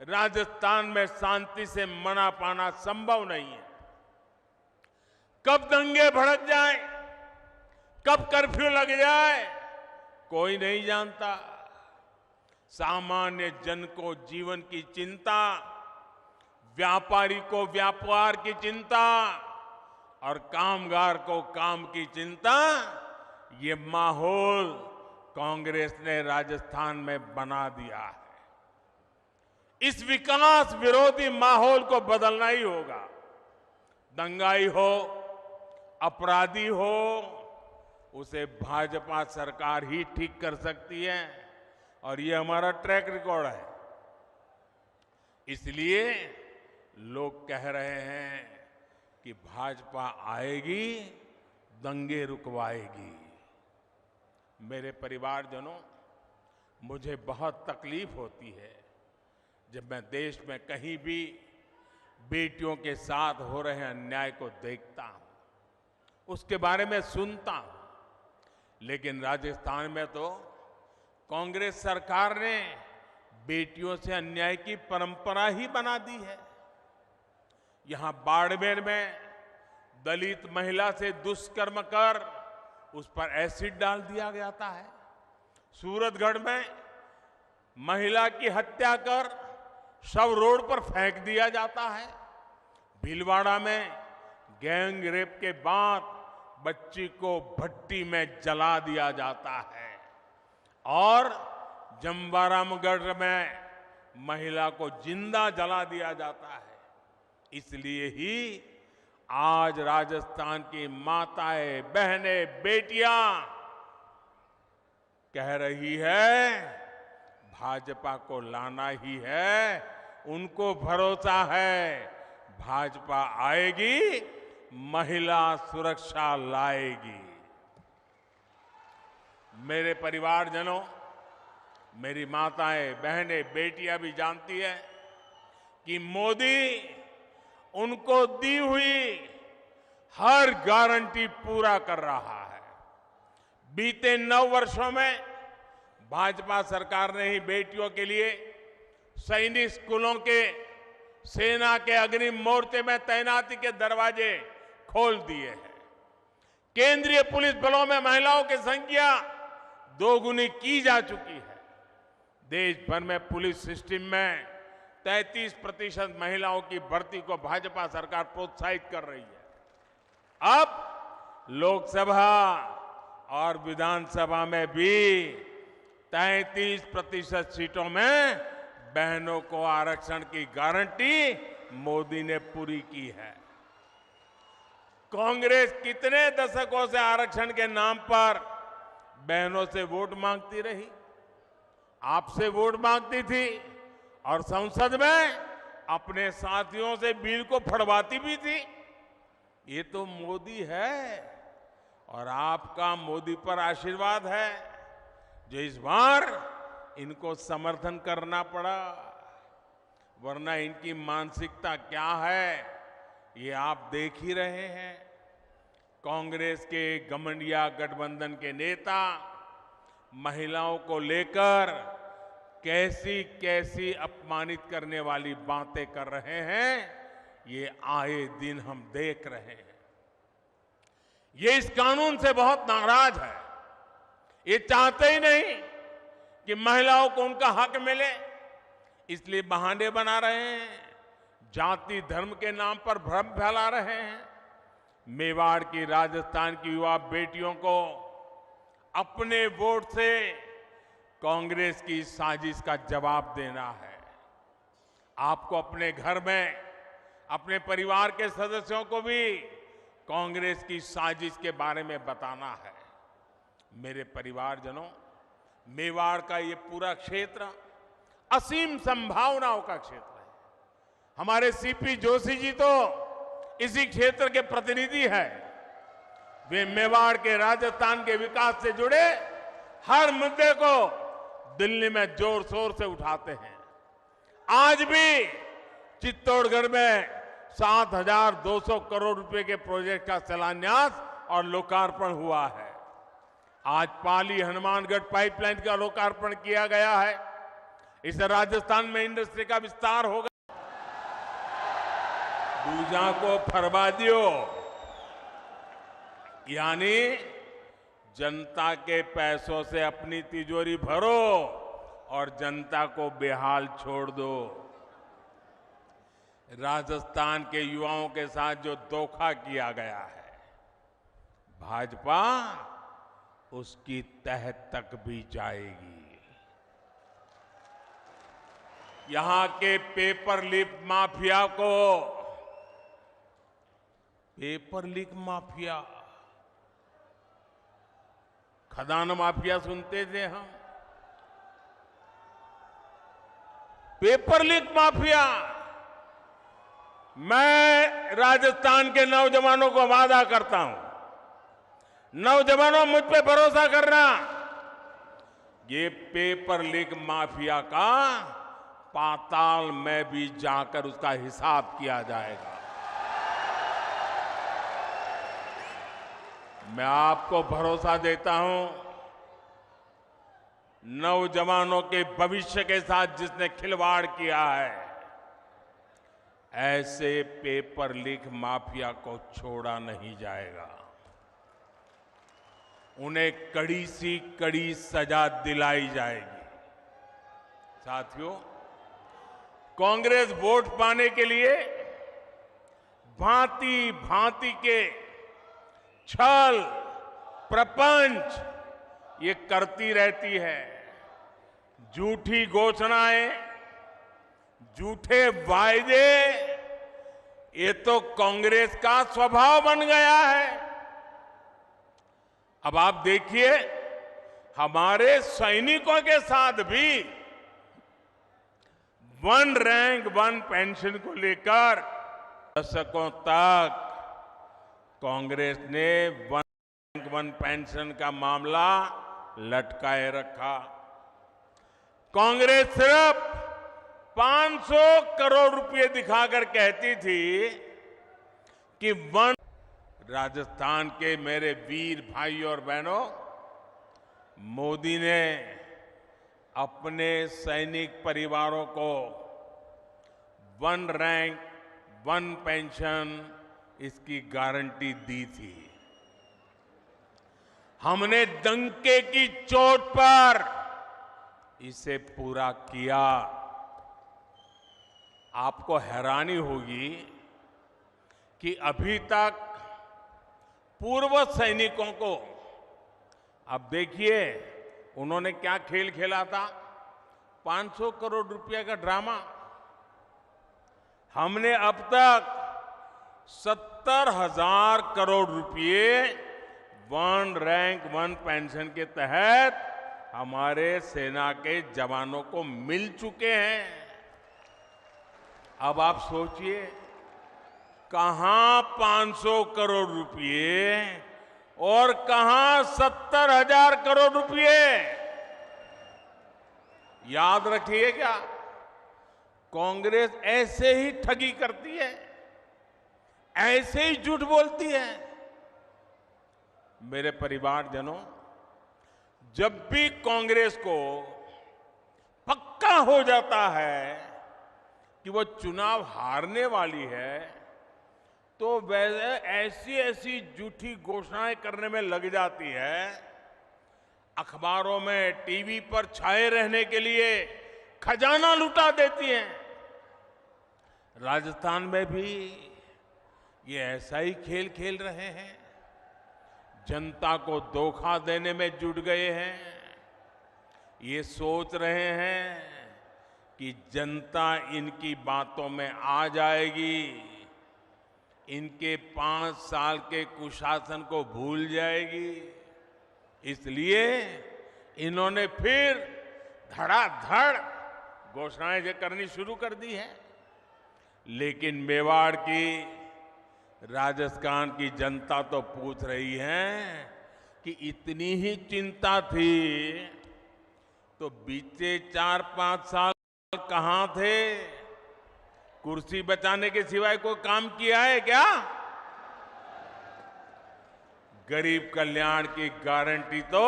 Speaker 3: राजस्थान में शांति से मना पाना संभव नहीं है। कब दंगे भड़क जाए, कब कर्फ्यू लग जाए, कोई नहीं जानता। सामान्य जन को जीवन की चिंता, व्यापारी को व्यापार की चिंता और कामगार को काम की चिंता, ये माहौल कांग्रेस ने राजस्थान में बना दिया है। इस विकास विरोधी माहौल को बदलना ही होगा। दंगाई हो, अपराधी हो, उसे भाजपा सरकार ही ठीक कर सकती है और ये हमारा ट्रैक रिकॉर्ड है। इसलिए लोग कह रहे हैं कि भाजपा आएगी, दंगे रुकवाएगी। मेरे परिवारजनों, मुझे बहुत तकलीफ होती है जब मैं देश में कहीं भी बेटियों के साथ हो रहे अन्याय को देखता हूं, उसके बारे में सुनता हूं। लेकिन राजस्थान में तो कांग्रेस सरकार ने बेटियों से अन्याय की परंपरा ही बना दी है। यहां बाड़मेर में दलित महिला से दुष्कर्म कर उस पर एसिड डाल दिया जाता है। सूरतगढ़ में महिला की हत्या कर शव रोड पर फेंक दिया जाता है। भीलवाड़ा में गैंग रेप के बाद बच्ची को भट्टी में जला दिया जाता है और जमवारामगढ़ में महिला को जिंदा जला दिया जाता है। इसलिए ही आज राजस्थान की माताएं, बहनें, बेटियां कह रही है भाजपा को लाना ही है। उनको भरोसा है भाजपा आएगी, महिला सुरक्षा लाएगी। मेरे परिवारजनों, मेरी माताएं, बहनें, बेटियां भी जानती है कि मोदी उनको दी हुई हर गारंटी पूरा कर रहा है। बीते 9 वर्षों में भाजपा सरकार ने ही बेटियों के लिए सैनिक स्कूलों के, सेना के अग्रिम मोर्चे में तैनाती के दरवाजे खोल दिए हैं। केंद्रीय पुलिस बलों में महिलाओं की संख्या 2 गुनी की जा चुकी है। देश भर में पुलिस सिस्टम में 33% महिलाओं की भर्ती को भाजपा सरकार प्रोत्साहित कर रही है। अब लोकसभा और विधानसभा में भी 33% सीटों में बहनों को आरक्षण की गारंटी मोदी ने पूरी की है। कांग्रेस कितने दशकों से आरक्षण के नाम पर बहनों से वोट मांगती रही, आपसे वोट मांगती थी और संसद में अपने साथियों से बिल को फड़वाती भी थी। ये तो मोदी है और आपका मोदी पर आशीर्वाद है जो इस बार इनको समर्थन करना पड़ा, वरना इनकी मानसिकता क्या है ये आप देख ही रहे हैं। कांग्रेस के घमंडिया गठबंधन के नेता महिलाओं को लेकर कैसी कैसी अपमानित करने वाली बातें कर रहे हैं, ये आए दिन हम देख रहे हैं। ये इस कानून से बहुत नाराज है। ये चाहते ही नहीं कि महिलाओं को उनका हक मिले, इसलिए बहाने बना रहे हैं, जाति धर्म के नाम पर भ्रम फैला रहे हैं। मेवाड़ की, राजस्थान की युवा बेटियों को अपने वोट से कांग्रेस की साजिश का जवाब देना है। आपको अपने घर में अपने परिवार के सदस्यों को भी कांग्रेस की साजिश के बारे में बताना है। मेरे परिवारजनों, मेवाड़ का ये पूरा क्षेत्र असीम संभावनाओं का क्षेत्र है। हमारे सीपी जोशी जी तो इसी क्षेत्र के प्रतिनिधि हैं। वे मेवाड़ के, राजस्थान के विकास से जुड़े हर मुद्दे को दिल्ली में जोर शोर से उठाते हैं। आज भी चित्तौड़गढ़ में 7,200 करोड़ रुपए के प्रोजेक्ट का शिलान्यास और लोकार्पण हुआ है। आज पाली हनुमानगढ़ पाइपलाइन का लोकार्पण किया गया है। इससे राजस्थान में इंडस्ट्री का विस्तार होगा। दूजा को फरवा दियो, यानी जनता के पैसों से अपनी तिजोरी भरो और जनता को बेहाल छोड़ दो। राजस्थान के युवाओं के साथ जो धोखा किया गया है, भाजपा उसकी तह तक भी जाएगी। यहां के पेपर लीक माफिया को, पेपर लीक माफिया, खदान माफिया सुनते थे हम, पेपर लीक माफिया। मैं राजस्थान के नौजवानों को वादा करता हूं, नौजवानों मुझ पे भरोसा करना, ये पेपर लीक माफिया का पाताल में भी जाकर उसका हिसाब किया जाएगा। मैं आपको भरोसा देता हूं, नौजवानों के भविष्य के साथ जिसने खिलवाड़ किया है, ऐसे पेपर लीक माफिया को छोड़ा नहीं जाएगा। उन्हें कड़ी सी कड़ी सजा दिलाई जाएगी। साथियों, कांग्रेस वोट पाने के लिए भांति भांति के छल प्रपंच ये करती रहती है। झूठी घोषणाएं, झूठे वायदे, ये तो कांग्रेस का स्वभाव बन गया है। अब आप देखिए, हमारे सैनिकों के साथ भी वन रैंक वन पेंशन को लेकर दशकों तक कांग्रेस ने वन रैंक वन पेंशन का मामला लटकाए रखा। कांग्रेस सिर्फ 500 करोड़ रुपए दिखाकर कहती थी कि वन। राजस्थान के मेरे वीर भाई और बहनों, मोदी ने अपने सैनिक परिवारों को वन रैंक वन पेंशन इसकी गारंटी दी थी। हमने डंके की चोट पर इसे पूरा किया। आपको हैरानी होगी कि अभी तक पूर्व सैनिकों को, अब देखिए उन्होंने क्या खेल खेला था, 500 करोड़ रुपए का ड्रामा। हमने अब तक 70,000 करोड़ रुपए वन रैंक वन पेंशन के तहत हमारे सेना के जवानों को मिल चुके हैं। अब आप सोचिए, कहां 500 करोड़ रुपए और कहां 70,000 करोड़ रुपए। याद रखिएगा, कांग्रेस ऐसे ही ठगी करती है, ऐसे ही झूठ बोलती है। मेरे परिवारजनों, जब भी कांग्रेस को पक्का हो जाता है कि वो चुनाव हारने वाली है, तो वैसे ऐसी ऐसी झूठी घोषणाएं करने में लग जाती है, अखबारों में, टीवी पर छाए रहने के लिए खजाना लुटा देती हैं। राजस्थान में भी ये ऐसा ही खेल खेल रहे हैं, जनता को धोखा देने में जुट गए हैं। ये सोच रहे हैं कि जनता इनकी बातों में आ जाएगी, इनके 5 साल के कुशासन को भूल जाएगी। इसलिए इन्होंने फिर धड़ाधड़ घोषणाएं करनी शुरू कर दी है। लेकिन मेवाड़ की, राजस्थान की जनता तो पूछ रही है कि इतनी ही चिंता थी तो बीते 4-5 साल कहां थे? कुर्सी बचाने के सिवाय कोई काम किया है क्या? गरीब कल्याण की गारंटी तो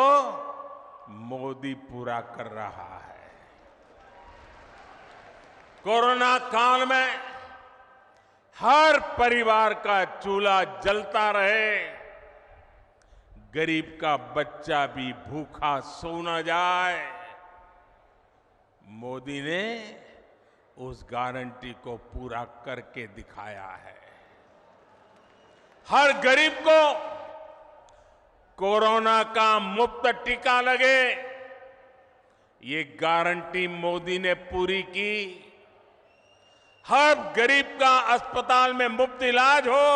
Speaker 3: मोदी पूरा कर रहा है। कोरोना काल में हर परिवार का चूल्हा जलता रहे, गरीब का बच्चा भी भूखा सो न जाए, मोदी ने उस गारंटी को पूरा करके दिखाया है। हर गरीब को कोरोना का मुफ्त टीका लगे, ये गारंटी मोदी ने पूरी की। हर गरीब का अस्पताल में मुफ्त इलाज हो,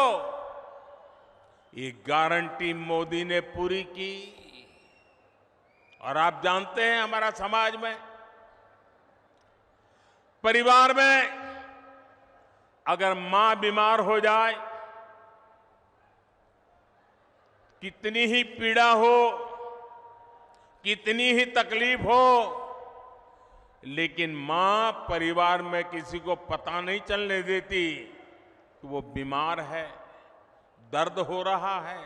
Speaker 3: ये गारंटी मोदी ने पूरी की। और आप जानते हैं, हमारा समाज में, परिवार में अगर मां बीमार हो जाए, कितनी ही पीड़ा हो, कितनी ही तकलीफ हो, लेकिन मां परिवार में किसी को पता नहीं चलने देती कि वो बीमार है, दर्द हो रहा है।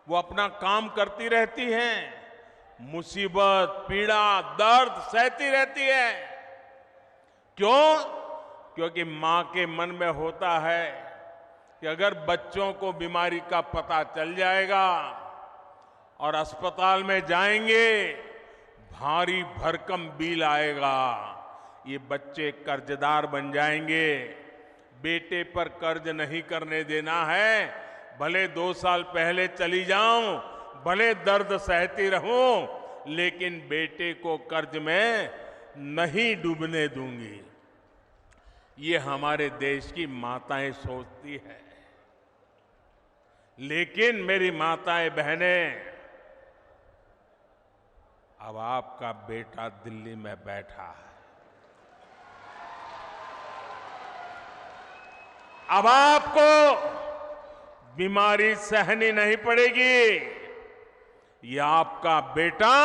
Speaker 3: वो अपना काम करती रहती हैं, मुसीबत, पीड़ा, दर्द सहती रहती है। क्यों? क्योंकि मां के मन में होता है कि अगर बच्चों को बीमारी का पता चल जाएगा और अस्पताल में जाएंगे, भारी भरकम बिल आएगा, ये बच्चे कर्जदार बन जाएंगे। बेटे पर कर्ज नहीं करने देना है, भले 2 साल पहले चली जाऊं, भले दर्द सहती रहूं, लेकिन बेटे को कर्ज में नहीं डूबने दूंगी। ये हमारे देश की माताएं सोचती है। लेकिन मेरी माताएं, बहनें, अब आपका बेटा दिल्ली में बैठा है, अब आपको बीमारी सहनी नहीं पड़ेगी। ये आपका बेटा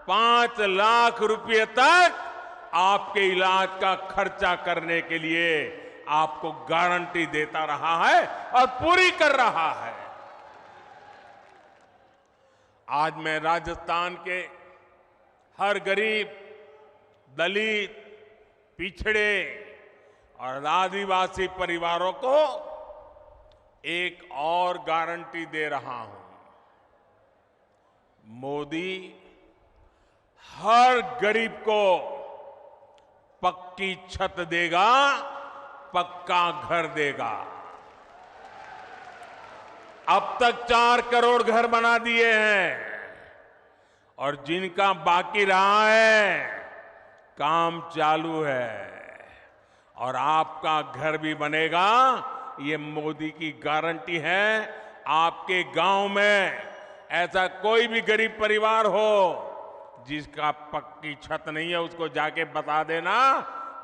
Speaker 3: 5 लाख रुपए तक आपके इलाज का खर्चा करने के लिए आपको गारंटी देता रहा है और पूरी कर रहा है। आज मैं राजस्थान के हर गरीब, दलित, पिछड़े और आदिवासी परिवारों को एक और गारंटी दे रहा हूं। मोदी हर गरीब को पक्की छत देगा, पक्का घर देगा। अब तक 4 करोड़ घर बना दिए हैं और जिनका बाकी रहा है, काम चालू है। और आपका घर भी बनेगा, ये मोदी की गारंटी है। आपके गांव में ऐसा कोई भी गरीब परिवार हो जिसका पक्की छत नहीं है, उसको जाके बता देना,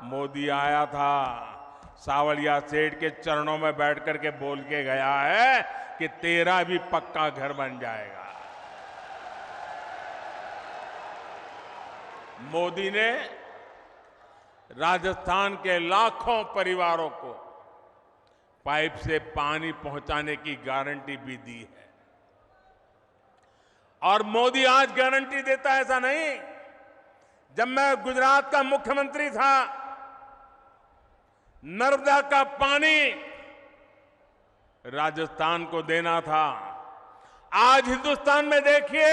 Speaker 3: मोदी आया था, सावलिया सेठ के चरणों में बैठ करके बोल के गया है कि तेरा भी पक्का घर बन जाएगा। मोदी ने राजस्थान के लाखों परिवारों को पाइप से पानी पहुंचाने की गारंटी भी दी है। और मोदी आज गारंटी देता है ऐसा नहीं। जब मैं गुजरात का मुख्यमंत्री था, नर्मदा का पानी राजस्थान को देना था। आज हिंदुस्तान में देखिए,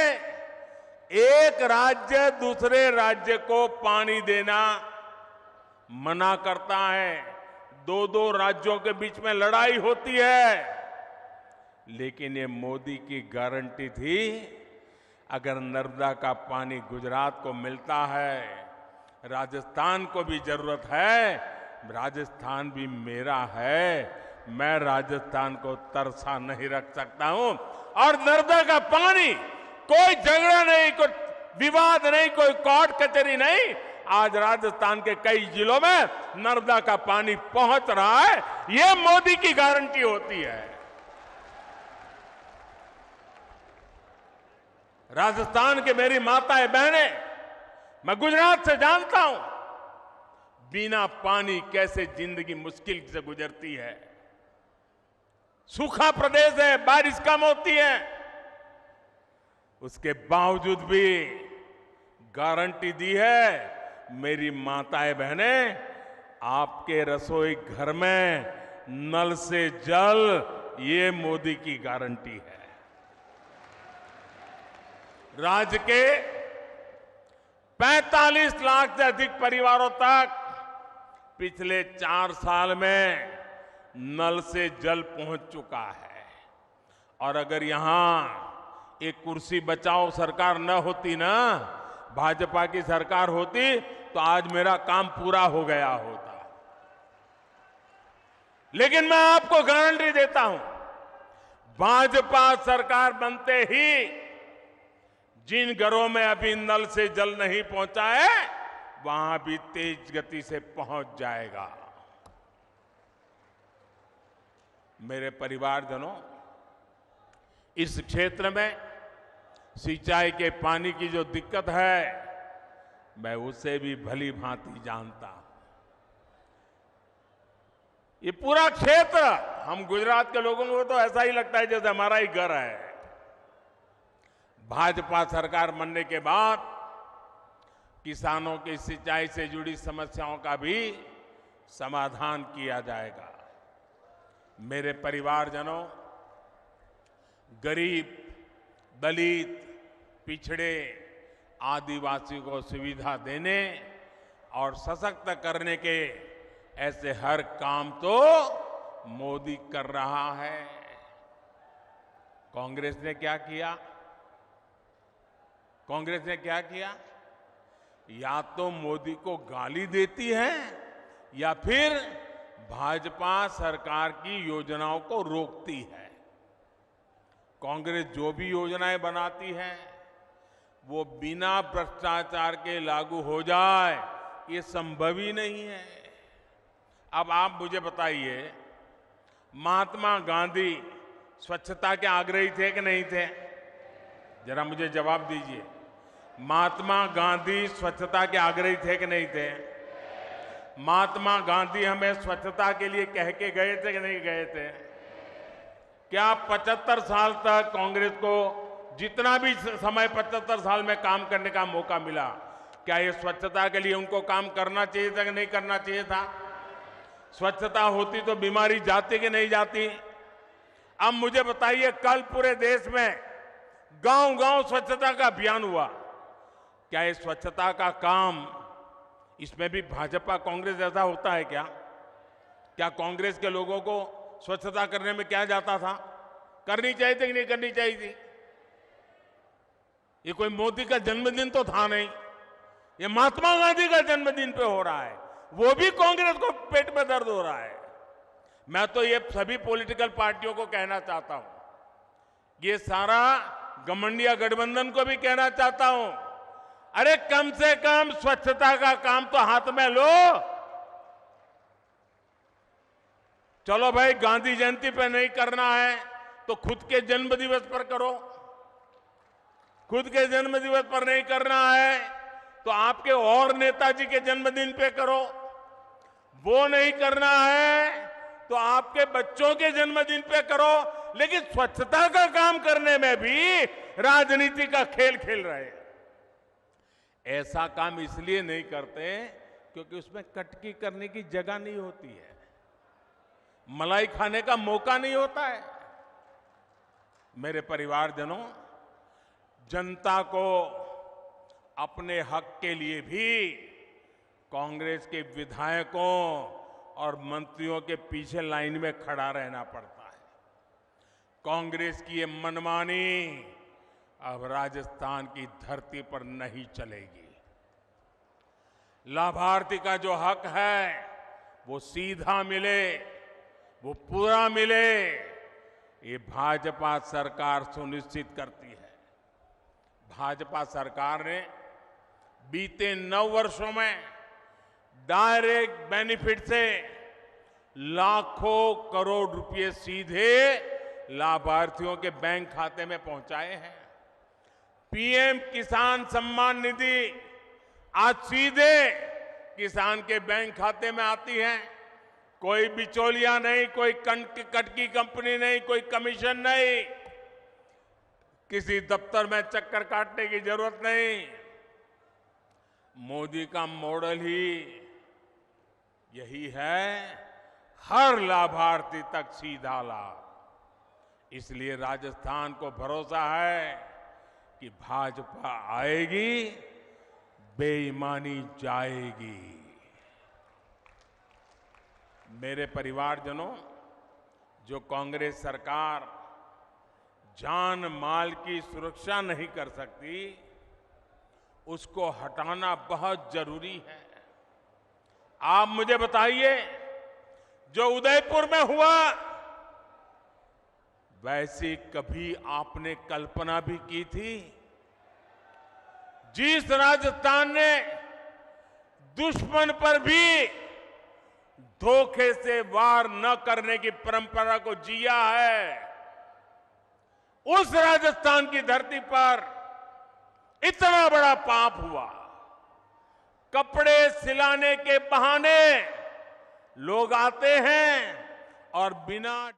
Speaker 3: एक राज्य दूसरे राज्य को पानी देना मना करता है। दो दो राज्यों के बीच में लड़ाई होती है। लेकिन ये मोदी की गारंटी थी, अगर नर्मदा का पानी गुजरात को मिलता है, राजस्थान को भी जरूरत है, राजस्थान भी मेरा है, मैं राजस्थान को तरसा नहीं रख सकता हूं। और नर्मदा का पानी, कोई झगड़ा नहीं, कोई विवाद नहीं, कोई कोर्ट कचहरी नहीं, आज राजस्थान के कई जिलों में नर्मदा का पानी पहुंच रहा है। यह मोदी की गारंटी होती है। राजस्थान के मेरी माताएं बहनें, मैं गुजरात से जानता हूं बिना पानी कैसे जिंदगी मुश्किल से गुजरती है। सूखा प्रदेश है, बारिश कम होती है, उसके बावजूद भी गारंटी दी है। मेरी माताएं बहनें, आपके रसोई घर में नल से जल, ये मोदी की गारंटी है। राज्य के 45 लाख से अधिक परिवारों तक पिछले 4 साल में नल से जल पहुंच चुका है। और अगर यहां एक कुर्सी बचाओ सरकार न होती ना, भाजपा की सरकार होती, तो आज मेरा काम पूरा हो गया होता। लेकिन मैं आपको गारंटी देता हूं, भाजपा सरकार बनते ही जिन घरों में अभी नल से जल नहीं पहुंचा है, वहां भी तेज गति से पहुंच जाएगा। मेरे परिवारजनों, इस क्षेत्र में सिंचाई के पानी की जो दिक्कत है, मैं उसे भी भली भांति जानता हूं। ये पूरा क्षेत्र, हम गुजरात के लोगों को तो ऐसा ही लगता है जैसे हमारा ही घर है। भाजपा सरकार बनने के बाद किसानों की सिंचाई से जुड़ी समस्याओं का भी समाधान किया जाएगा। मेरे परिवारजनों, गरीब, दलित, पिछड़े, आदिवासी को सुविधा देने और सशक्त करने के ऐसे हर काम तो मोदी कर रहा है। कांग्रेस ने क्या किया? कांग्रेस ने क्या किया? या तो मोदी को गाली देती है या फिर भाजपा सरकार की योजनाओं को रोकती है। कांग्रेस जो भी योजनाएं बनाती है, वो बिना भ्रष्टाचार के लागू हो जाए, ये संभव ही नहीं है। अब आप मुझे बताइए, महात्मा गांधी स्वच्छता के आग्रही थे कि नहीं थे? जरा मुझे जवाब दीजिए। महात्मा गांधी स्वच्छता के आग्रही थे कि नहीं थे? महात्मा गांधी हमें स्वच्छता के लिए कह के गए थे कि नहीं गए थे? क्या 75 साल तक कांग्रेस को जितना भी समय 75 साल में काम करने का मौका मिला, क्या ये स्वच्छता के लिए उनको काम करना चाहिए था कि नहीं करना चाहिए था? स्वच्छता होती तो बीमारी जाती कि नहीं जाती? अब मुझे बताइए, कल पूरे देश में गांव-गांव स्वच्छता का अभियान हुआ, क्या ये स्वच्छता का काम, इसमें भी भाजपा कांग्रेस जैसा होता है क्या? क्या कांग्रेस के लोगों को स्वच्छता करने में क्या जाता था? करनी चाहिए थी कि नहीं करनी चाहिए थी? ये कोई मोदी का जन्मदिन तो था नहीं, ये महात्मा गांधी का जन्मदिन पे हो रहा है, वो भी कांग्रेस को पेट में दर्द हो रहा है। मैं तो ये सभी पॉलिटिकल पार्टियों को कहना चाहता हूं, ये सारा गठबंधन गठबंधन को भी कहना चाहता हूं, अरे कम से कम स्वच्छता का काम तो हाथ में लो। चलो भाई, गांधी जयंती पे नहीं करना है तो खुद के जन्म दिवस पर करो। खुद के जन्म दिवस पर नहीं करना है तो आपके और नेताजी के जन्मदिन पे करो। वो नहीं करना है तो आपके बच्चों के जन्मदिन पे करो। लेकिन स्वच्छता का काम करने में भी राजनीति का खेल खेल रहे हैं। ऐसा काम इसलिए नहीं करते क्योंकि उसमें कटकी करने की जगह नहीं होती है, मलाई खाने का मौका नहीं होता है। मेरे परिवारजनों, जनता को अपने हक के लिए भी कांग्रेस के विधायकों और मंत्रियों के पीछे लाइन में खड़ा रहना पड़ता है। कांग्रेस की ये मनमानी अब राजस्थान की धरती पर नहीं चलेगी। लाभार्थी का जो हक है वो सीधा मिले, वो पूरा मिले, ये भाजपा सरकार सुनिश्चित करती है। भाजपा सरकार ने बीते 9 वर्षों में डायरेक्ट बेनिफिट से लाखों करोड़ रुपए सीधे लाभार्थियों के बैंक खाते में पहुंचाए हैं। पीएम किसान सम्मान निधि आज सीधे किसान के बैंक खाते में आती है। कोई बिचौलिया नहीं, कोई कटकी कंपनी नहीं, कोई कमीशन नहीं, किसी दफ्तर में चक्कर काटने की जरूरत नहीं। मोदी का मॉडल ही यही है, हर लाभार्थी तक सीधा लाभ। इसलिए राजस्थान को भरोसा है कि भाजपा आएगी, बेईमानी जाएगी। मेरे परिवारजनों, जो कांग्रेस सरकार जान माल की सुरक्षा नहीं कर सकती, उसको हटाना बहुत जरूरी है। आप मुझे बताइए, जो उदयपुर में हुआ, वैसी कभी आपने कल्पना भी की थी? जिस राजस्थान ने दुश्मन पर भी धोखे से वार न करने की परंपरा को जिया है, उस राजस्थान की धरती पर इतना बड़ा पाप हुआ। कपड़े सिलाने के बहाने लोग आते हैं और बिना